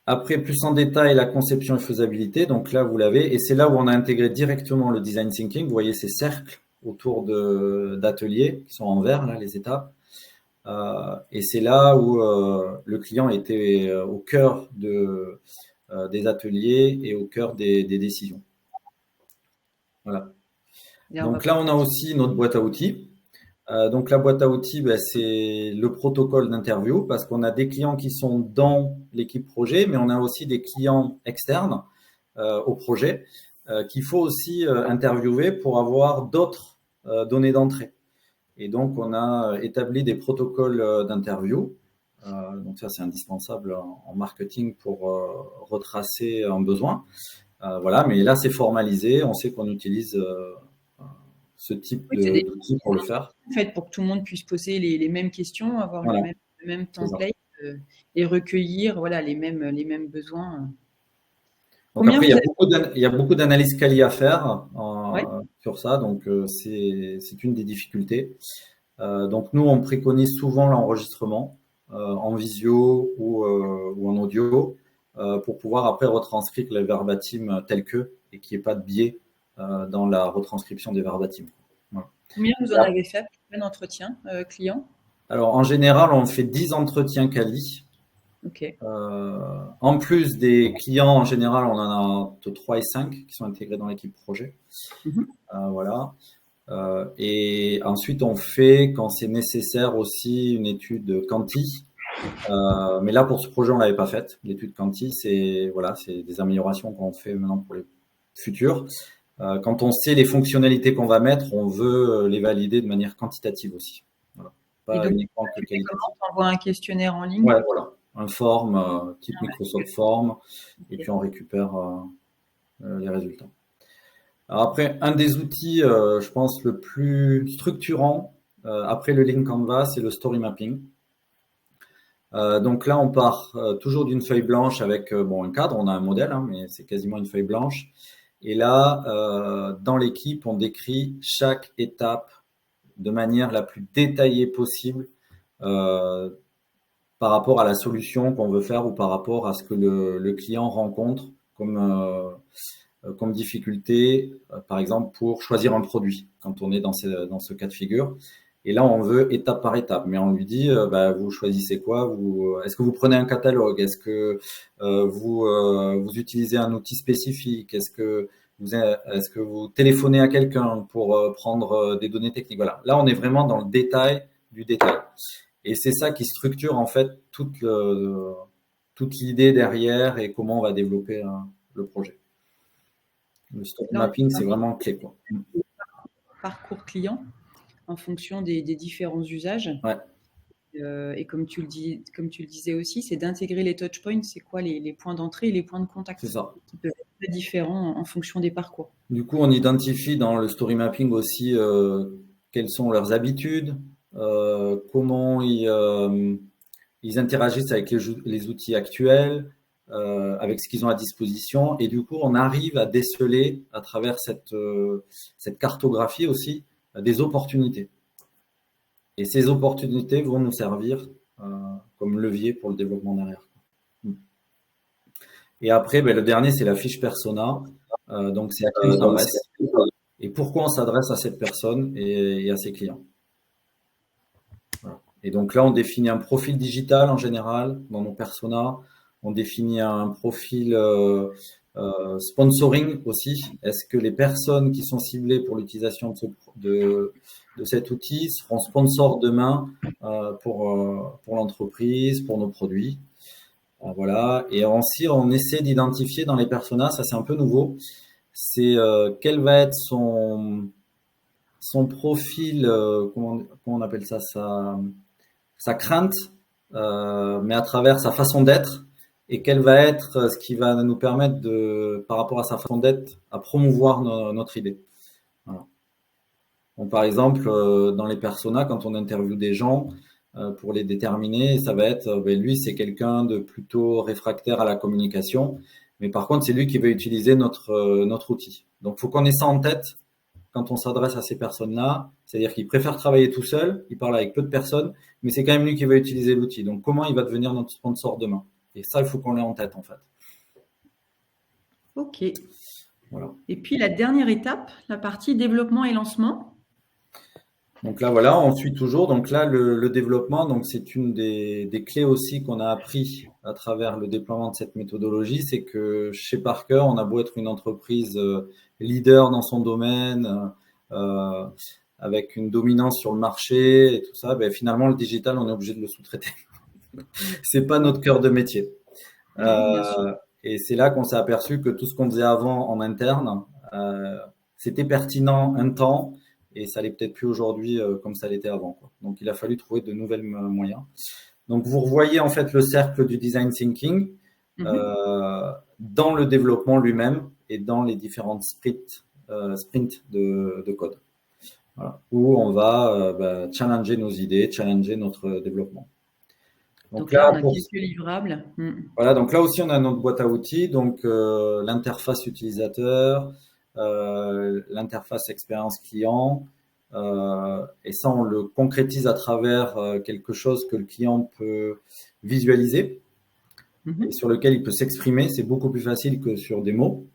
Après, plus en détail, la conception et faisabilité. Donc là, vous l'avez. Et c'est là où on a intégré directement le design thinking. Vous voyez ces cercles autour d'ateliers qui sont en vert, là, les étapes. Et c'est là où le client était au cœur des ateliers et au cœur des décisions. Voilà. Donc là, on a aussi notre boîte à outils. Donc la boîte à outils, c'est le protocole d'interview parce qu'on a des clients qui sont dans l'équipe projet, mais on a aussi des clients externes au projet qu'il faut aussi interviewer pour avoir d'autres données d'entrée. Et donc, on a établi des protocoles d'interview. Donc ça, c'est indispensable en marketing pour retracer un besoin. Voilà, mais là, c'est formalisé. On sait qu'on utilise ce type d'outils pour le faire. En fait, pour que tout le monde puisse poser les mêmes questions, avoir voilà. le même template et recueillir les mêmes besoins. Donc après, il y a beaucoup d'analyses quali à faire sur ça. Donc, c'est une des difficultés. Donc, nous, on préconise souvent l'enregistrement en visio ou en audio pour pouvoir après retranscrire les verbatim tels que et qu'il n'y ait pas de biais dans la retranscription des verbatim. Voilà. Combien vous en avez fait un entretien client? Alors, en général, on fait 10 entretiens quali. Okay. En plus des clients, en général, on en a entre 3 et 5 qui sont intégrés dans l'équipe projet. Voilà. Et ensuite, on fait, quand c'est nécessaire aussi, une étude quanti. Mais là, pour ce projet, on l'avait pas faite. L'étude quanti, c'est des améliorations qu'on fait maintenant pour les futurs. Quand on sait les fonctionnalités qu'on va mettre, on veut les valider de manière quantitative aussi. Voilà. Pas donc, uniquement que qualitative. On envoie un questionnaire en ligne. Ouais, voilà. Un form, type Microsoft Form, et puis on récupère les résultats. Alors après, un des outils, je pense, le plus structurant après le Lean Canvas, c'est le story mapping. Donc là, on part toujours d'une feuille blanche avec un cadre, on a un modèle, mais c'est quasiment une feuille blanche. Et là, dans l'équipe, on décrit chaque étape de manière la plus détaillée possible par rapport à la solution qu'on veut faire ou par rapport à ce que le client rencontre comme difficulté, par exemple, pour choisir un produit quand on est dans ce cas de figure. Et là, on veut étape par étape, mais on lui dit, vous choisissez quoi? Est-ce que vous prenez un catalogue? Est-ce que vous utilisez un outil spécifique? Est-ce que vous téléphonez à quelqu'un pour prendre des données techniques? Voilà. Là, on est vraiment dans le détail du détail. Et c'est ça qui structure en fait toute l'idée derrière et comment on va développer le projet. Le story mapping, c'est vraiment clé, quoi. Parcours client en fonction des différents usages. Ouais. Et comme tu le disais aussi, c'est d'intégrer les touch points. C'est quoi les points d'entrée et les points de contact? C'est ça. Qui peuvent être très différents en fonction des parcours. Du coup, on identifie dans le story mapping aussi quelles sont leurs habitudes, comment ils interagissent avec les outils actuels, avec ce qu'ils ont à disposition. Et du coup, on arrive à déceler à travers cette cartographie aussi des opportunités. Et ces opportunités vont nous servir comme levier pour le développement derrière. Et après, le dernier, c'est la fiche persona. Donc, c'est à qui on s'adresse et pourquoi on s'adresse à cette personne et à ses clients. Voilà. Et donc là, on définit un profil digital en général dans nos personas. On définit un profil sponsoring aussi. Est-ce que les personnes qui sont ciblées pour l'utilisation de cet outil seront sponsors demain pour l'entreprise, pour nos produits? Voilà. Et ensuite, on essaie d'identifier dans les personas, ça c'est un peu nouveau, c'est quel va être son profil, comment on appelle ça, sa crainte, mais à travers sa façon d'être, et quel va être ce qui va nous permettre par rapport à sa façon d'être, à promouvoir notre idée. Voilà. Donc, par exemple, dans les personas, quand on interviewe des gens, pour les déterminer, ça va être, lui, c'est quelqu'un de plutôt réfractaire à la communication, mais par contre, c'est lui qui va utiliser notre outil. Donc, il faut qu'on ait ça en tête quand on s'adresse à ces personnes-là, c'est-à-dire qu'il préfère travailler tout seul, il parle avec peu de personnes, mais c'est quand même lui qui va utiliser l'outil. Donc, comment il va devenir notre sponsor demain? Et ça, il faut qu'on l'ait en tête, en fait. Ok. Voilà. Et puis la dernière étape, la partie développement et lancement. Donc là, voilà, on suit toujours. Donc là, le développement, donc c'est une des clés aussi qu'on a appris à travers le déploiement de cette méthodologie, c'est que chez Parker, on a beau être une entreprise leader dans son domaine, euh, avec une dominance sur le marché et tout ça, ben, finalement, le digital, on est obligé de le sous-traiter. C'est pas notre cœur de métier. Oui, bien sûr. Euh, et c'est là qu'on s'est aperçu que tout ce qu'on faisait avant en interne, euh, c'était pertinent un temps et ça l'est peut-être plus aujourd'hui comme ça l'était avant, quoi. Donc il a fallu trouver de nouvelles moyens. Donc vous revoyez en fait le cercle du design thinking dans le développement lui-même et dans les différentes sprints de code. Voilà. Où on va challenger nos idées, challenger notre développement. Donc Donc là, là, on a quelques livrables. voilà, donc là aussi, on a notre boîte à outils, donc l'interface utilisateur, l'interface expérience client, et ça, on le concrétise à travers quelque chose que le client peut visualiser et sur lequel il peut s'exprimer. C'est beaucoup plus facile que sur des mots.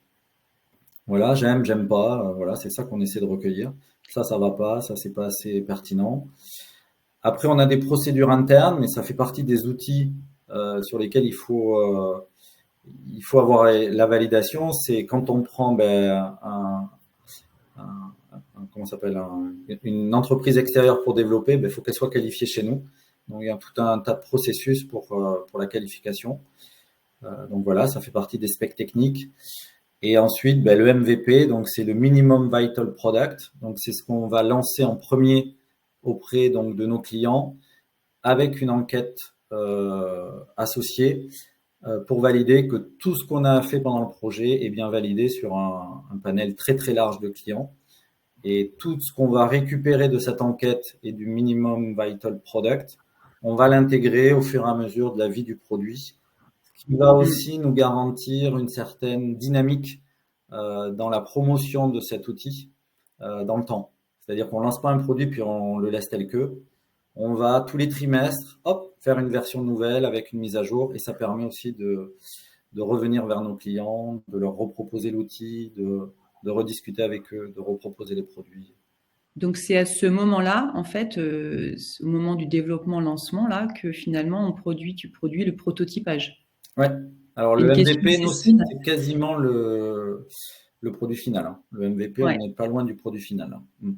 Voilà, j'aime, j'aime pas. Voilà, c'est ça qu'on essaie de recueillir. Ça va pas. Ça, c'est pas assez pertinent. Après, on a des procédures internes, mais ça fait partie des outils sur lesquels il faut avoir la validation. C'est quand on prend comment s'appelle une entreprise extérieure pour développer, il faut qu'elle soit qualifiée chez nous. Donc il y a tout un tas de processus pour la qualification. Donc voilà, ça fait partie des specs techniques. Et ensuite, le MVP, donc c'est le minimum vital product. Donc c'est ce qu'on va lancer en premier auprès donc de nos clients avec une enquête associée pour valider que tout ce qu'on a fait pendant le projet est bien validé sur un panel très très large de clients. Et tout ce qu'on va récupérer de cette enquête et du minimum vital product, on va l'intégrer au fur et à mesure de la vie du produit, ce qui va aussi nous garantir une certaine dynamique dans la promotion de cet outil dans le temps. C'est-à-dire qu'on lance pas un produit puis on le laisse tel que. On va tous les trimestres, hop, faire une version nouvelle avec une mise à jour et ça permet aussi de revenir vers nos clients, de leur reproposer l'outil, de rediscuter avec eux, de reproposer les produits. Donc c'est à ce moment-là, en fait, au moment du développement-lancement, là, que finalement tu produis le prototypage. Ouais. Alors C'est le une question MVP, nous, c'est accessible. quasiment le produit final, hein. Le MVP, on Ouais. n'est pas loin du produit final, hein.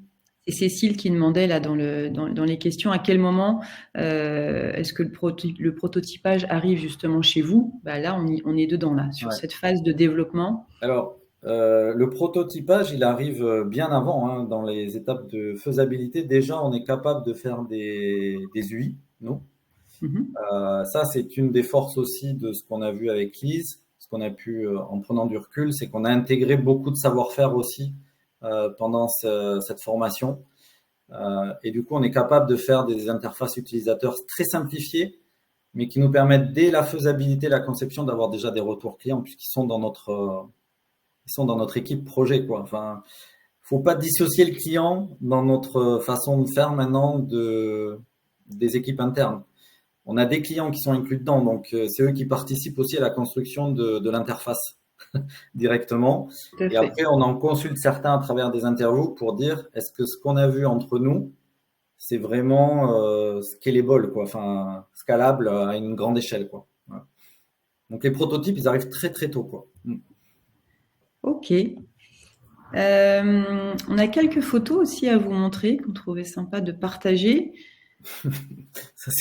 C'est Cécile qui demandait là dans les questions à quel moment est-ce que le prototypage arrive justement chez vous. Bah, là, on est dedans là, sur Ouais. cette phase de développement. Alors, le prototypage, il arrive bien avant, hein, dans les étapes de faisabilité. Déjà, on est capable de faire des UI, nous. Mhm. Ça, c'est une des forces aussi de ce qu'on a vu avec Lise, ce qu'on a pu, en prenant du recul, c'est qu'on a intégré beaucoup de savoir-faire aussi pendant cette formation. Et du coup, on est capable de faire des interfaces utilisateurs très simplifiées, mais qui nous permettent dès la faisabilité, la conception, d'avoir déjà des retours clients puisqu'ils sont ils sont dans notre équipe projet, quoi. Enfin, faut pas dissocier le client dans notre façon de faire maintenant des équipes internes. On a des clients qui sont inclus dedans, donc c'est eux qui participent aussi à la construction de l'interface directement. Tout à Et fait. après, on en consulte certains à travers des interviews pour dire est-ce que ce qu'on a vu entre nous, c'est vraiment scalable, quoi, enfin scalable à une grande échelle, quoi. Voilà. Donc les prototypes, ils arrivent très très tôt, quoi. Ok. On a quelques photos aussi à vous montrer qu'on trouvait sympa de partager. Ça,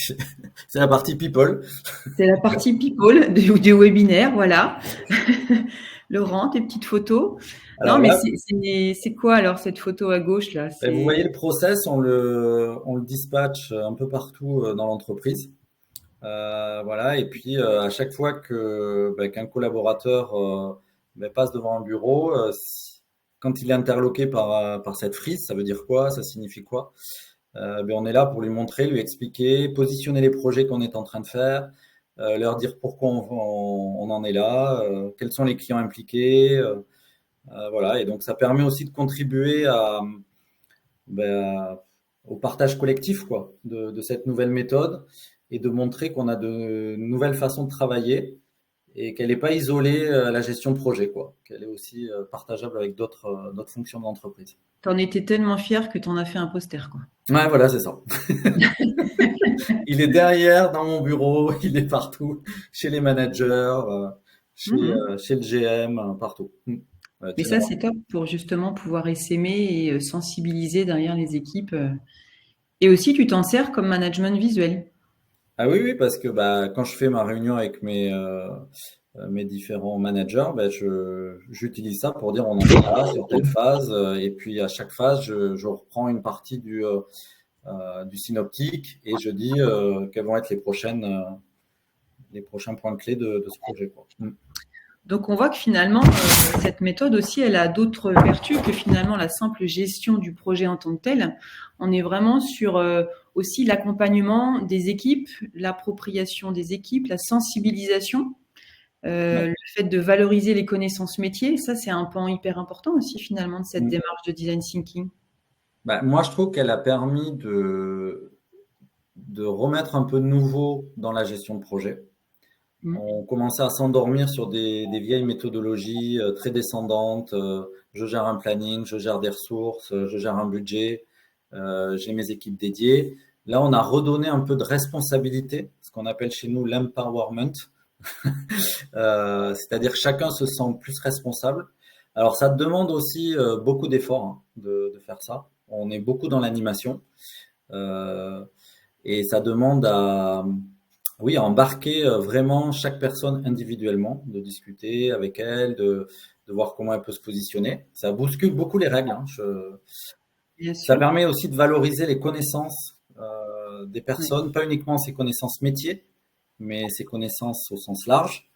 c'est la partie people. C'est la partie people du webinaire, voilà. Laurent, tes petites photos. Non, Alors mais là, c'est quoi alors cette photo à gauche là? vous voyez C'est le process, on le dispatche un peu partout dans l'entreprise. Voilà, et puis à chaque fois qu'un collaborateur passe devant un bureau, quand il est interloqué par cette frise, ça veut dire quoi? Ça signifie quoi? On est là pour lui montrer, lui expliquer, positionner les projets qu'on est en train de faire, leur dire pourquoi on en est là, quels sont les clients impliqués. Voilà. Et donc, ça permet aussi de contribuer au partage collectif quoi, de cette nouvelle méthode et de montrer qu'on a de nouvelles façons de travailler et qu'elle n'est pas isolée à la gestion de projet, quoi, qu'elle est aussi partageable avec d'autres fonctions d'entreprise. T'en étais tellement fier que t'en as fait un poster, quoi. Ouais, voilà, c'est ça. Il est derrière dans mon bureau, il est partout, chez les managers, chez le GM, partout. Ouais, Mais tu ça, verras. c'est top pour justement pouvoir essaimer et sensibiliser derrière les équipes. Et aussi, tu t'en sers comme management visuel. Ah oui, oui, parce que quand je fais ma réunion avec mes différents managers, j'utilise ça pour dire on en est là sur telle phase, et puis à chaque phase, je reprends une partie du synoptique et je dis quels vont être les prochains points clés de ce projet, quoi. Donc, on voit que finalement, cette méthode aussi, elle a d'autres vertus que finalement la simple gestion du projet en tant que tel. On est vraiment sur aussi l'accompagnement des équipes, l'appropriation des équipes, la sensibilisation, Ouais. le fait de valoriser les connaissances métiers. Ça, c'est un pan hyper important aussi finalement de cette démarche de design thinking. Moi, je trouve qu'elle a permis de remettre un peu de nouveau dans la gestion de projet. Mm. On commençait à s'endormir sur des vieilles méthodologies très descendantes. Je gère un planning, je gère des ressources, je gère un budget, j'ai mes équipes dédiées. Là, on a redonné un peu de responsabilité, ce qu'on appelle chez nous l'empowerment. C'est-à-dire chacun se sent plus responsable. Alors, ça demande aussi beaucoup d'efforts de faire ça. On est beaucoup dans l'animation et ça demande oui, à embarquer vraiment chaque personne individuellement, de discuter avec elle, de voir comment elle peut se positionner. Ça bouscule beaucoup les règles. Bien Ça sûr. permet aussi de valoriser les connaissances des Oui. personnes, pas uniquement ses connaissances métiers, mais ses connaissances au sens large.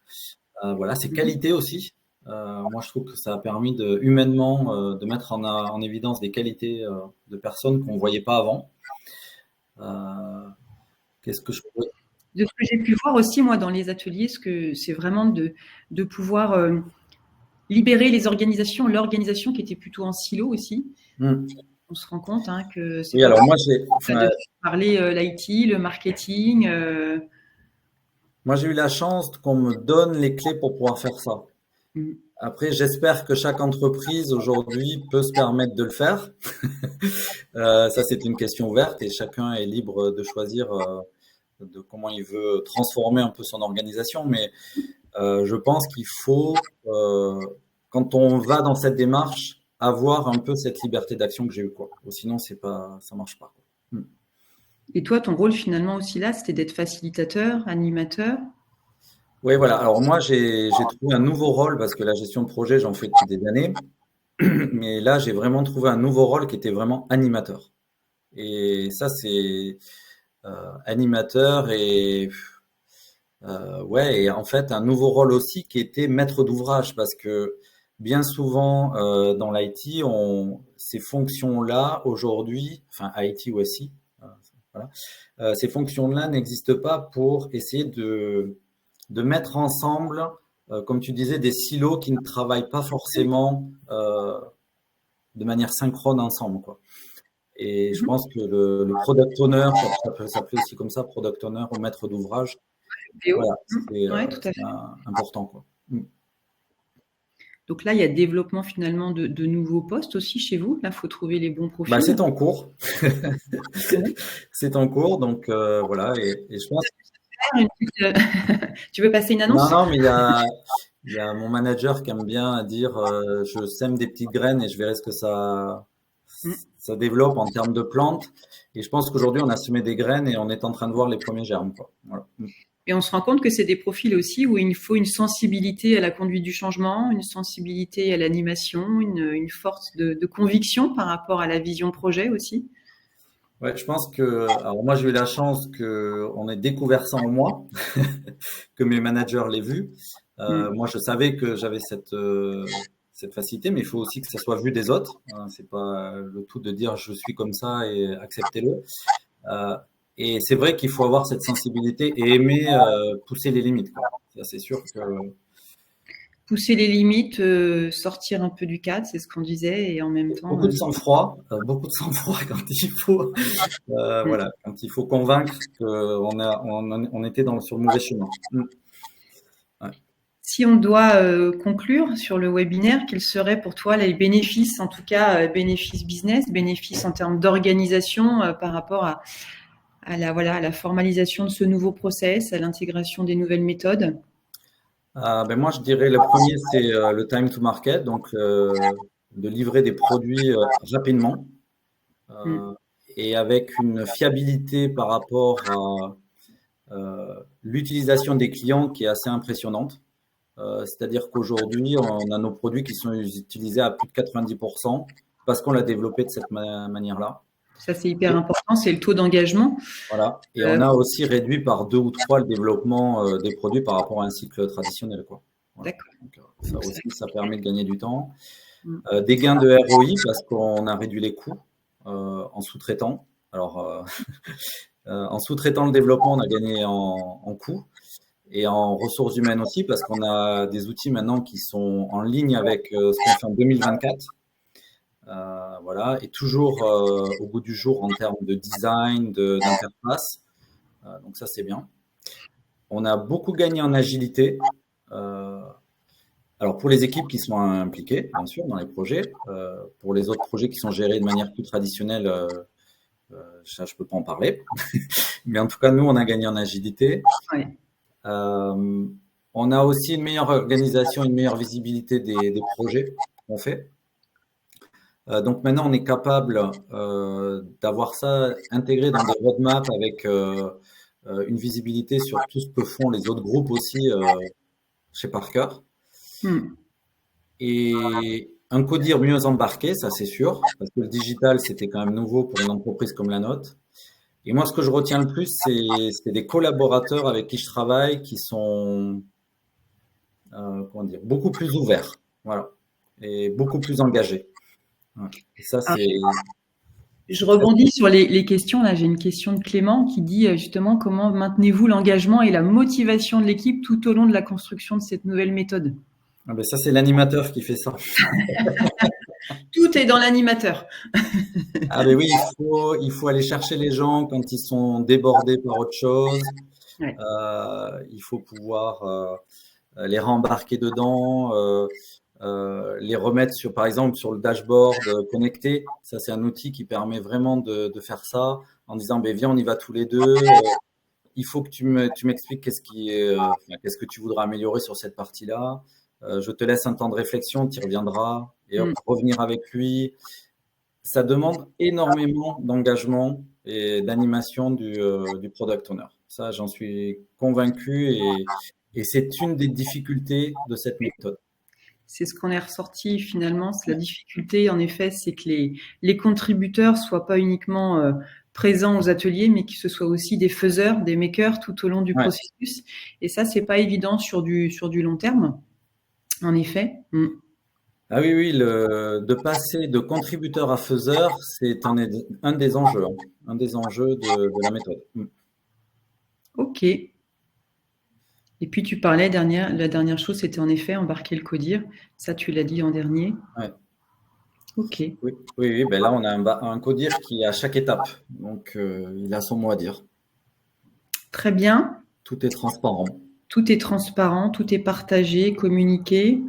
Voilà, ses Mhm. qualités aussi. Moi, je trouve que ça a permis humainement de mettre en évidence des qualités de personnes qu'on ne voyait pas avant. Euh, Qu'est-ce que je pourrais... De ce que j'ai pu voir aussi, moi, dans les ateliers, ce que c'est vraiment de pouvoir libérer les organisations, l'organisation qui était plutôt en silo aussi. On se rend compte que c'est Oui, pas alors moi, possible de parler l'IT, le marketing. j'ai eu la chance qu'on me donne les clés pour pouvoir faire ça. Après, j'espère que chaque entreprise aujourd'hui peut se permettre de le faire. Ça, c'est une question ouverte et chacun est libre de choisir de comment il veut transformer un peu son organisation. Mais je pense qu'il faut, quand on va dans cette démarche, avoir un peu cette liberté d'action que j'ai eue, quoi. Ou sinon, ça marche pas, quoi. Et toi, ton rôle finalement aussi là, c'était d'être facilitateur, animateur. Oui, voilà. Alors moi, j'ai trouvé un nouveau rôle parce que la gestion de projet, j'en fais depuis des années. Mais là, j'ai vraiment trouvé un nouveau rôle qui était vraiment animateur. Et ça, c'est animateur ouais, et en fait, un nouveau rôle aussi qui était maître d'ouvrage parce que bien souvent dans l'IT, ces fonctions-là aujourd'hui, enfin IT ou SI, voilà, ces fonctions-là n'existent pas pour essayer de mettre ensemble, comme tu disais, des silos qui ne travaillent pas forcément de manière synchrone ensemble, quoi. Et je pense que le product owner, ça peut s'appeler aussi comme ça, product owner ou maître d'ouvrage, PO. voilà, Ouais, tout à c'est fait. important, quoi. Donc là, il y a développement finalement de nouveaux postes aussi chez vous. Là, il faut trouver les bons C'est profils. en cours. C'est en cours, donc voilà. Et je pense. Tu veux passer une Non, annonce? non, mais il y a mon manager qui aime bien dire je sème des petites graines et je verrai ce que ça développe en termes de plantes. Et je pense qu'aujourd'hui, on a semé des graines et on est en train de voir les premiers germes, quoi. Voilà. Et on se rend compte que c'est des profils aussi où il faut une sensibilité à la conduite du changement, une sensibilité à l'animation, une force de conviction par rapport à la vision projet aussi. Ouais, je pense que, alors moi j'ai eu la chance que on ait découvert ça en moi, que mes managers l'aient vu. Mm. Moi je savais que j'avais cette facilité, mais il faut aussi que ça soit vu des autres. C'est pas le tout de dire je suis comme ça et acceptez-le. Euh, et c'est vrai qu'il faut avoir cette sensibilité et aimer pousser les limites, quoi. Ça, c'est sûr que Pousser les limites, sortir un peu du cadre, c'est ce qu'on disait, et en même temps. beaucoup de sang-froid quand il faut, voilà, quand il faut convaincre qu'on était sur le mauvais chemin. Ouais. Si on doit conclure sur le webinaire, quels seraient pour toi les bénéfices, en tout cas bénéfices business, bénéfices en termes d'organisation par rapport à la formalisation de ce nouveau process, à l'intégration des nouvelles méthodes? Ben moi, je dirais le premier, c'est le time to market, donc de livrer des produits rapidement Mm. et avec une fiabilité par rapport à l'utilisation des clients qui est assez impressionnante. C'est-à-dire qu'aujourd'hui, on a nos produits qui sont utilisés à plus de 90% parce qu'on l'a développé de cette manière-là. Ça, c'est hyper important, c'est le taux d'engagement. Voilà. Et on a aussi réduit par 2 ou 3 le développement des produits par rapport à un cycle traditionnel, quoi. Voilà. D'accord. Donc, ça aussi, ça permet de gagner du temps. Mm. Des gains de ROI parce qu'on a réduit les coûts en sous-traitant. Alors, en sous-traitant le développement, on a gagné en coûts et en ressources humaines aussi parce qu'on a des outils maintenant qui sont en ligne avec ce qu'on fait en 2024. Voilà, et toujours au bout du jour en termes de design, d'interface. Donc ça, c'est bien. On a beaucoup gagné en agilité. Alors pour les équipes qui sont impliquées, bien sûr, dans les projets. Pour les autres projets qui sont gérés de manière plus traditionnelle, ça, je peux pas en parler. Mais en tout cas, nous, on a gagné en agilité. Ouais. On a aussi une meilleure organisation, une meilleure visibilité des projets qu'on fait. Donc maintenant, on est capable d'avoir ça intégré dans des roadmaps avec une visibilité sur tout ce que font les autres groupes aussi chez Parker. Mm. Et un codir mieux embarqué, ça c'est sûr, parce que le digital, c'était quand même nouveau pour une entreprise comme la nôtre. Et moi, ce que je retiens le plus, c'est des collaborateurs avec qui je travaille qui sont, comment dire, beaucoup plus ouverts, voilà, et beaucoup plus engagés. Ouais. Et ça, Alors, c'est je rebondis sur les questions. Là, j'ai une question de Clément qui dit justement comment maintenez-vous l'engagement et la motivation de l'équipe tout au long de la construction de cette nouvelle méthode? ah ben ça, c'est l'animateur qui fait ça. Tout est dans l'animateur. Ah ben oui, il faut aller chercher les gens quand ils sont débordés par autre chose. Ouais. Il faut pouvoir les rembarquer dedans, les remettre sur, par exemple, sur le dashboard connecté. Ça, c'est un outil qui permet vraiment de faire ça en disant, ben viens, on y va tous les deux. Il faut que tu m'expliques qu'est-ce que tu voudras améliorer sur cette partie-là. Je te laisse un temps de réflexion, tu y reviendras et hop, revenir avec lui. Ça demande énormément d'engagement et d'animation du product owner. Ça, j'en suis convaincu et c'est une des difficultés de cette méthode. C'est ce qu'on est ressorti finalement. C'est la difficulté, en effet, c'est que les contributeurs soient pas uniquement présents aux ateliers, mais que ce soit aussi des faiseurs, des makers tout au long du Ouais. processus. Et ça, c'est pas évident sur du long terme, en effet. Mm. Ah oui, oui, de passer de contributeur à faiseur, c'est un des enjeux, hein, un des enjeux de la méthode. Ok. Et puis tu parlais, la dernière chose, c'était en effet embarquer le codir. Ça, tu l'as dit en dernier. Ouais. Ok. Oui, oui, oui, ben là, on a un codir qui est à chaque étape, donc il a son mot à dire. Très bien. Tout est transparent. Tout est transparent, tout est partagé, communiqué.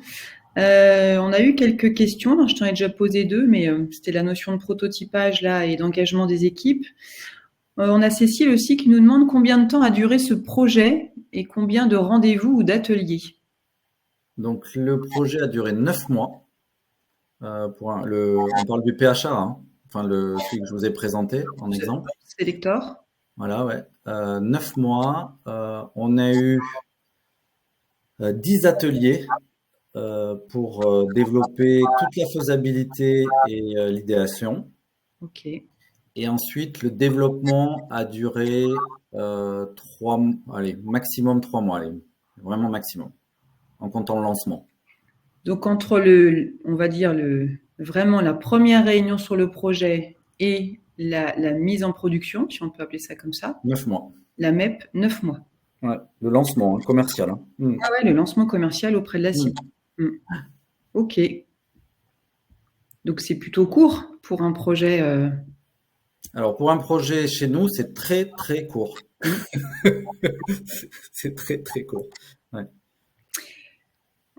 On a eu quelques questions. Alors, je t'en ai déjà posé deux, mais c'était la notion de prototypage là et d'engagement des équipes. On a Cécile aussi qui nous demande combien de temps a duré ce projet et combien de rendez-vous ou d'ateliers. Donc, le projet a duré 9 mois. On parle du PHA, hein, enfin celui que je vous ai présenté en exemple. Selector. Voilà, ouais. 9 mois. On a eu 10 ateliers pour développer toute la faisabilité et l'idéation. Ok. Et ensuite, le développement a duré maximum 3 mois, allez, vraiment maximum, en comptant le lancement. Donc, entre on va dire vraiment la première réunion sur le projet et la mise en production, si on peut appeler ça comme ça, 9 mois. la MEP, 9 mois. Ouais, le lancement commercial. Ah ouais, le lancement commercial auprès de la cible. Ok. Donc, c'est plutôt court pour un projet. Alors, pour un projet chez nous, c'est très, très court. C'est très, très court. Ouais.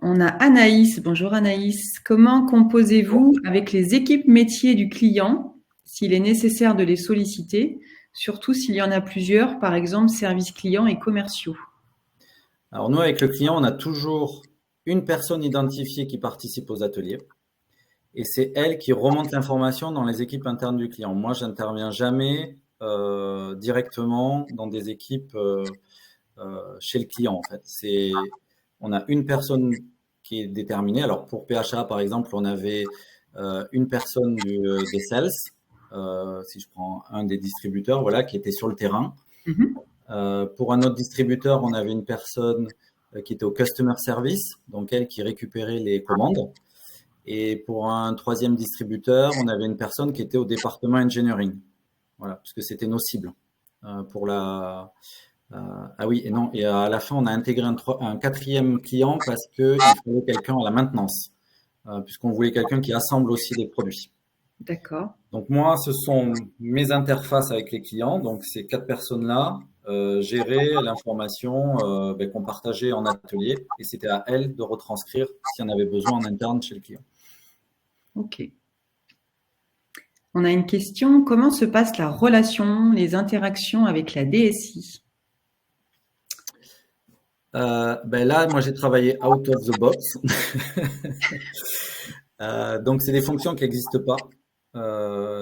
On a Anaïs. Bonjour Anaïs. Comment composez-vous avec les équipes métiers du client s'il est nécessaire de les solliciter, surtout s'il y en a plusieurs, par exemple services clients et commerciaux? Alors, nous, avec le client, on a toujours une personne identifiée qui participe aux ateliers. Et c'est elle qui remonte l'information dans les équipes internes du client. Moi, j'interviens jamais directement dans des équipes chez le client. En fait, on a une personne qui est déterminée. Alors pour PHA, par exemple, on avait une personne des sales, si je prends un des distributeurs, voilà, qui était sur le terrain. Pour un autre distributeur, on avait une personne qui était au customer service, donc elle qui récupérait les commandes. Et pour un troisième distributeur, on avait une personne qui était au département engineering. Voilà, puisque c'était nos cibles. Pour la. Ah oui, et non. Et à la fin, on a intégré un quatrième client parce qu'il fallait quelqu'un à la maintenance, puisqu'on voulait quelqu'un qui assemble aussi les produits. D'accord. Donc moi, ce sont mes interfaces avec les clients. Donc ces 4 personnes-là géraient l'information qu'on partageait en atelier, et c'était à elles de retranscrire s'il y en avait besoin en interne chez le client. Ok. On a une question. Comment se passe la relation, les interactions avec la DSI? Là, moi, j'ai travaillé out of the box. Donc, c'est des fonctions qui n'existent pas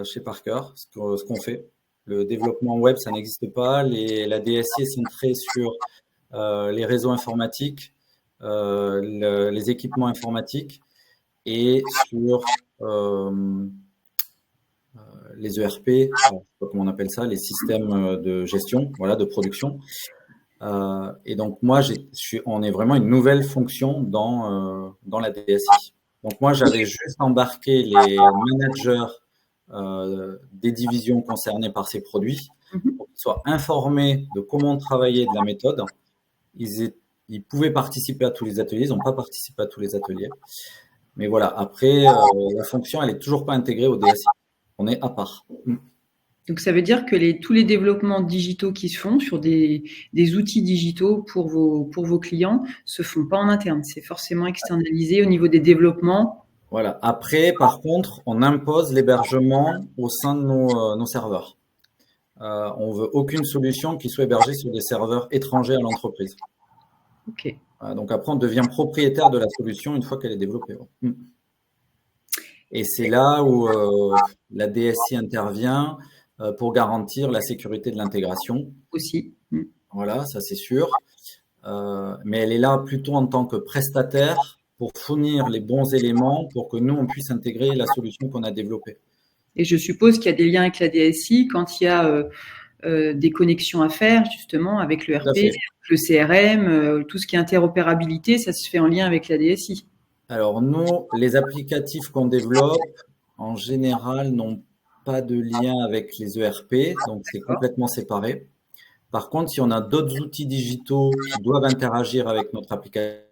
chez Parker, ce qu'on fait. Le développement web, ça n'existe pas. La DSI est centrée sur les réseaux informatiques, les équipements informatiques et sur les ERP, je ne sais pas comment on appelle ça, les systèmes de gestion, voilà, de production. Et donc moi, on est vraiment une nouvelle fonction dans la DSI. Donc moi, j'avais juste embarqué les managers des divisions concernées par ces produits pour qu'ils soient informés de comment on travaillait, de la méthode. Ils pouvaient participer à tous les ateliers, ils n'ont pas participé à tous les ateliers. Mais voilà, après, la fonction, elle est toujours pas intégrée au DSI. On est à part. Donc, ça veut dire que tous les développements digitaux qui se font sur des outils digitaux pour vos clients se font pas en interne. C'est forcément externalisé au niveau des développements. Voilà. Après, par contre, on impose l'hébergement au sein de nos serveurs. On veut aucune solution qui soit hébergée sur des serveurs étrangers à l'entreprise. Ok. Donc après, on devient propriétaire de la solution une fois qu'elle est développée. Et c'est là où la DSI intervient pour garantir la sécurité de l'intégration. Aussi. Voilà, ça c'est sûr. Mais elle est là plutôt en tant que prestataire pour fournir les bons éléments pour que nous, on puisse intégrer la solution qu'on a développée. Et je suppose qu'il y a des liens avec la DSI quand il y a des connexions à faire, justement, avec le RP, le CRM, tout ce qui est interopérabilité, ça se fait en lien avec la DSI. Alors, nous, les applicatifs qu'on développe, en général, n'ont pas de lien avec les ERP, donc c'est complètement séparé. Par contre, si on a d'autres outils digitaux qui doivent interagir avec notre application,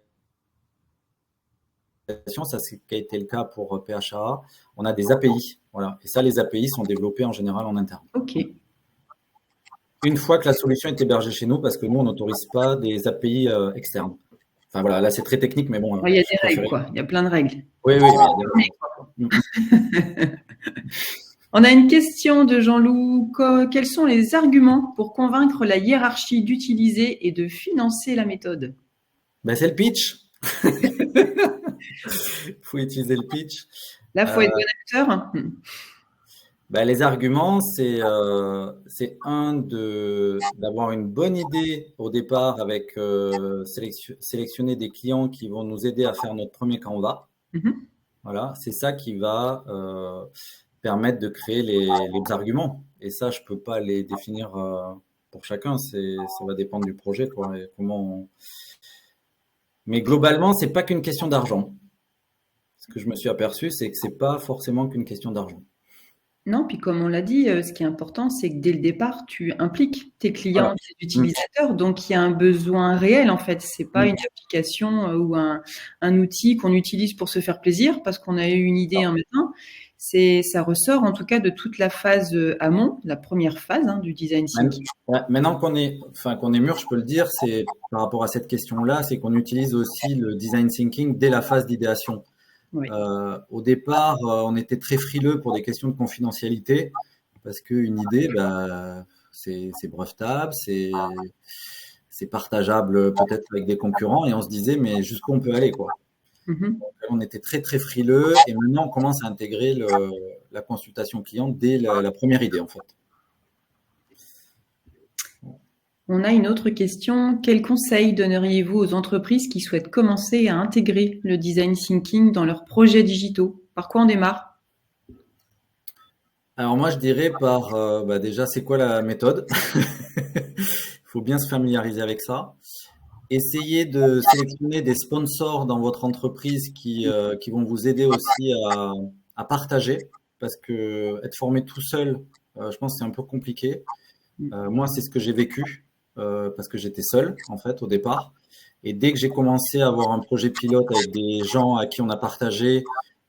ça c'est qui a été le cas pour PHA, on a des API. Voilà. Et ça, les API sont développés en général en interne. Ok. Une fois que la solution est hébergée chez nous, parce que nous, on n'autorise pas des API externes. Enfin voilà, là c'est très technique, mais bon. Il y a des règles, quoi. Il y a plein de règles. Oui, oui. On a une question de Jean-Loup. Quels sont les arguments pour convaincre la hiérarchie d'utiliser et de financer la méthode? C'est le pitch. Il faut utiliser le pitch. Là, il faut être bon acteur. Les arguments, c'est d'avoir une bonne idée au départ avec sélectionner des clients qui vont nous aider à faire notre premier canevas. Voilà, c'est ça qui va permettre de créer les arguments. Et ça, je peux pas les définir pour chacun. Ça va dépendre du projet, quoi, et comment. Mais globalement, c'est pas qu'une question d'argent. Ce que je me suis aperçu, c'est que c'est pas forcément qu'une question d'argent. Non, puis comme on l'a dit, ce qui est important, c'est que dès le départ, tu impliques tes Voilà. clients, tes utilisateurs. Donc, il y a un besoin réel, en fait. C'est pas Mm. une application ou un outil qu'on utilise pour se faire plaisir parce qu'on a eu une idée un matin. Ça ressort en tout cas de toute la phase amont, la première phase du design thinking. Ouais, maintenant qu'on est mûr, je peux le dire, c'est par rapport à cette question-là, c'est qu'on utilise aussi le design thinking dès la phase d'idéation. Oui. Au départ, on était très frileux pour des questions de confidentialité parce qu'une idée, c'est brevetable, c'est partageable peut-être avec des concurrents et on se disait mais jusqu'où on peut aller quoi. Mhm. Donc, on était très très frileux et maintenant on commence à intégrer la consultation client dès la première idée en fait. On a une autre question. Quels conseils donneriez-vous aux entreprises qui souhaitent commencer à intégrer le design thinking dans leurs projets digitaux? Par quoi on démarre? Alors moi je dirais déjà c'est quoi la méthode? Il faut bien se familiariser avec ça. Essayez de sélectionner des sponsors dans votre entreprise qui vont vous aider aussi à partager parce que être formé tout seul, je pense que c'est un peu compliqué. Moi, c'est ce que j'ai vécu parce que j'étais seul en fait au départ. Et dès que j'ai commencé à avoir un projet pilote avec des gens à qui on a partagé,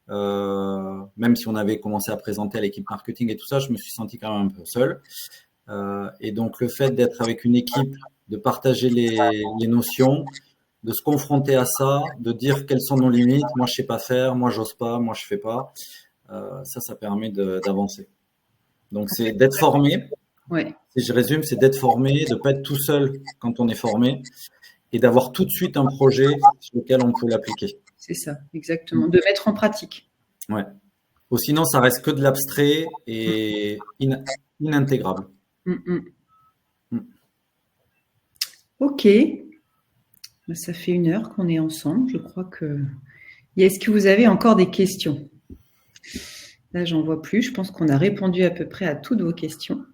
même si on avait commencé à présenter à l'équipe marketing et tout ça, je me suis senti quand même un peu seul. Et donc le fait d'être avec une équipe, de partager les notions, de se confronter à ça, de dire quelles sont nos limites. Moi, je sais pas faire, moi, j'ose pas, moi, je fais pas. Ça permet d'avancer. Donc, c'est d'être formé. Ouais, Si je résume, c'est d'être formé, de pas être tout seul quand on est formé et d'avoir tout de suite un projet sur lequel on peut l'appliquer. c'est ça, exactement. De mettre en pratique. Ouais. Ou sinon, ça reste que de l'abstrait et inintégrable. Mm, mm. Mm. Ok, ça fait 1 heure qu'on est ensemble. Je crois que. Est-ce que vous avez encore des questions? Là, j'en vois plus. Je pense qu'on a répondu à peu près à toutes vos questions.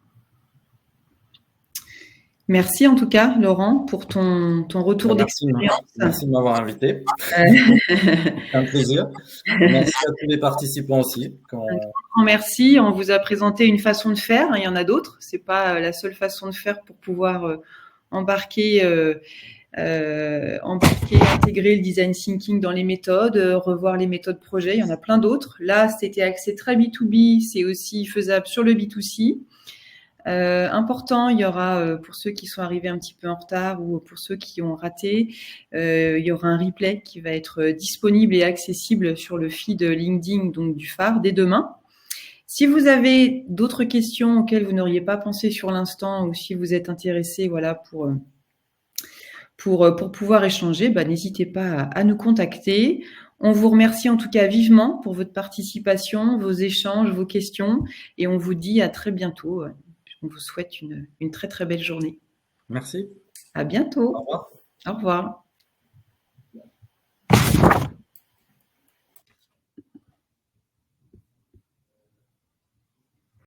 Merci en tout cas, Laurent, pour ton retour d'expérience. Merci de m'avoir invité. C'est un plaisir. Merci à tous les participants aussi. Un grand merci. On vous a présenté une façon de faire. Il y en a d'autres. C'est pas la seule façon de faire pour pouvoir embarquer, intégrer le design thinking dans les méthodes, revoir les méthodes projet. Il y en a plein d'autres. Là, c'était axé très B2B. C'est aussi faisable sur le B2C. Important, il y aura pour ceux qui sont arrivés un petit peu en retard ou pour ceux qui ont raté, il y aura un replay qui va être disponible et accessible sur le feed LinkedIn donc du phare dès demain. Si vous avez d'autres questions auxquelles vous n'auriez pas pensé sur l'instant ou si vous êtes intéressé, voilà, pour pouvoir échanger, n'hésitez pas à nous contacter. On vous remercie en tout cas vivement pour votre participation, vos échanges, vos questions et on vous dit à très bientôt. On vous souhaite une très très belle journée. Merci. À bientôt. Au revoir. Au revoir.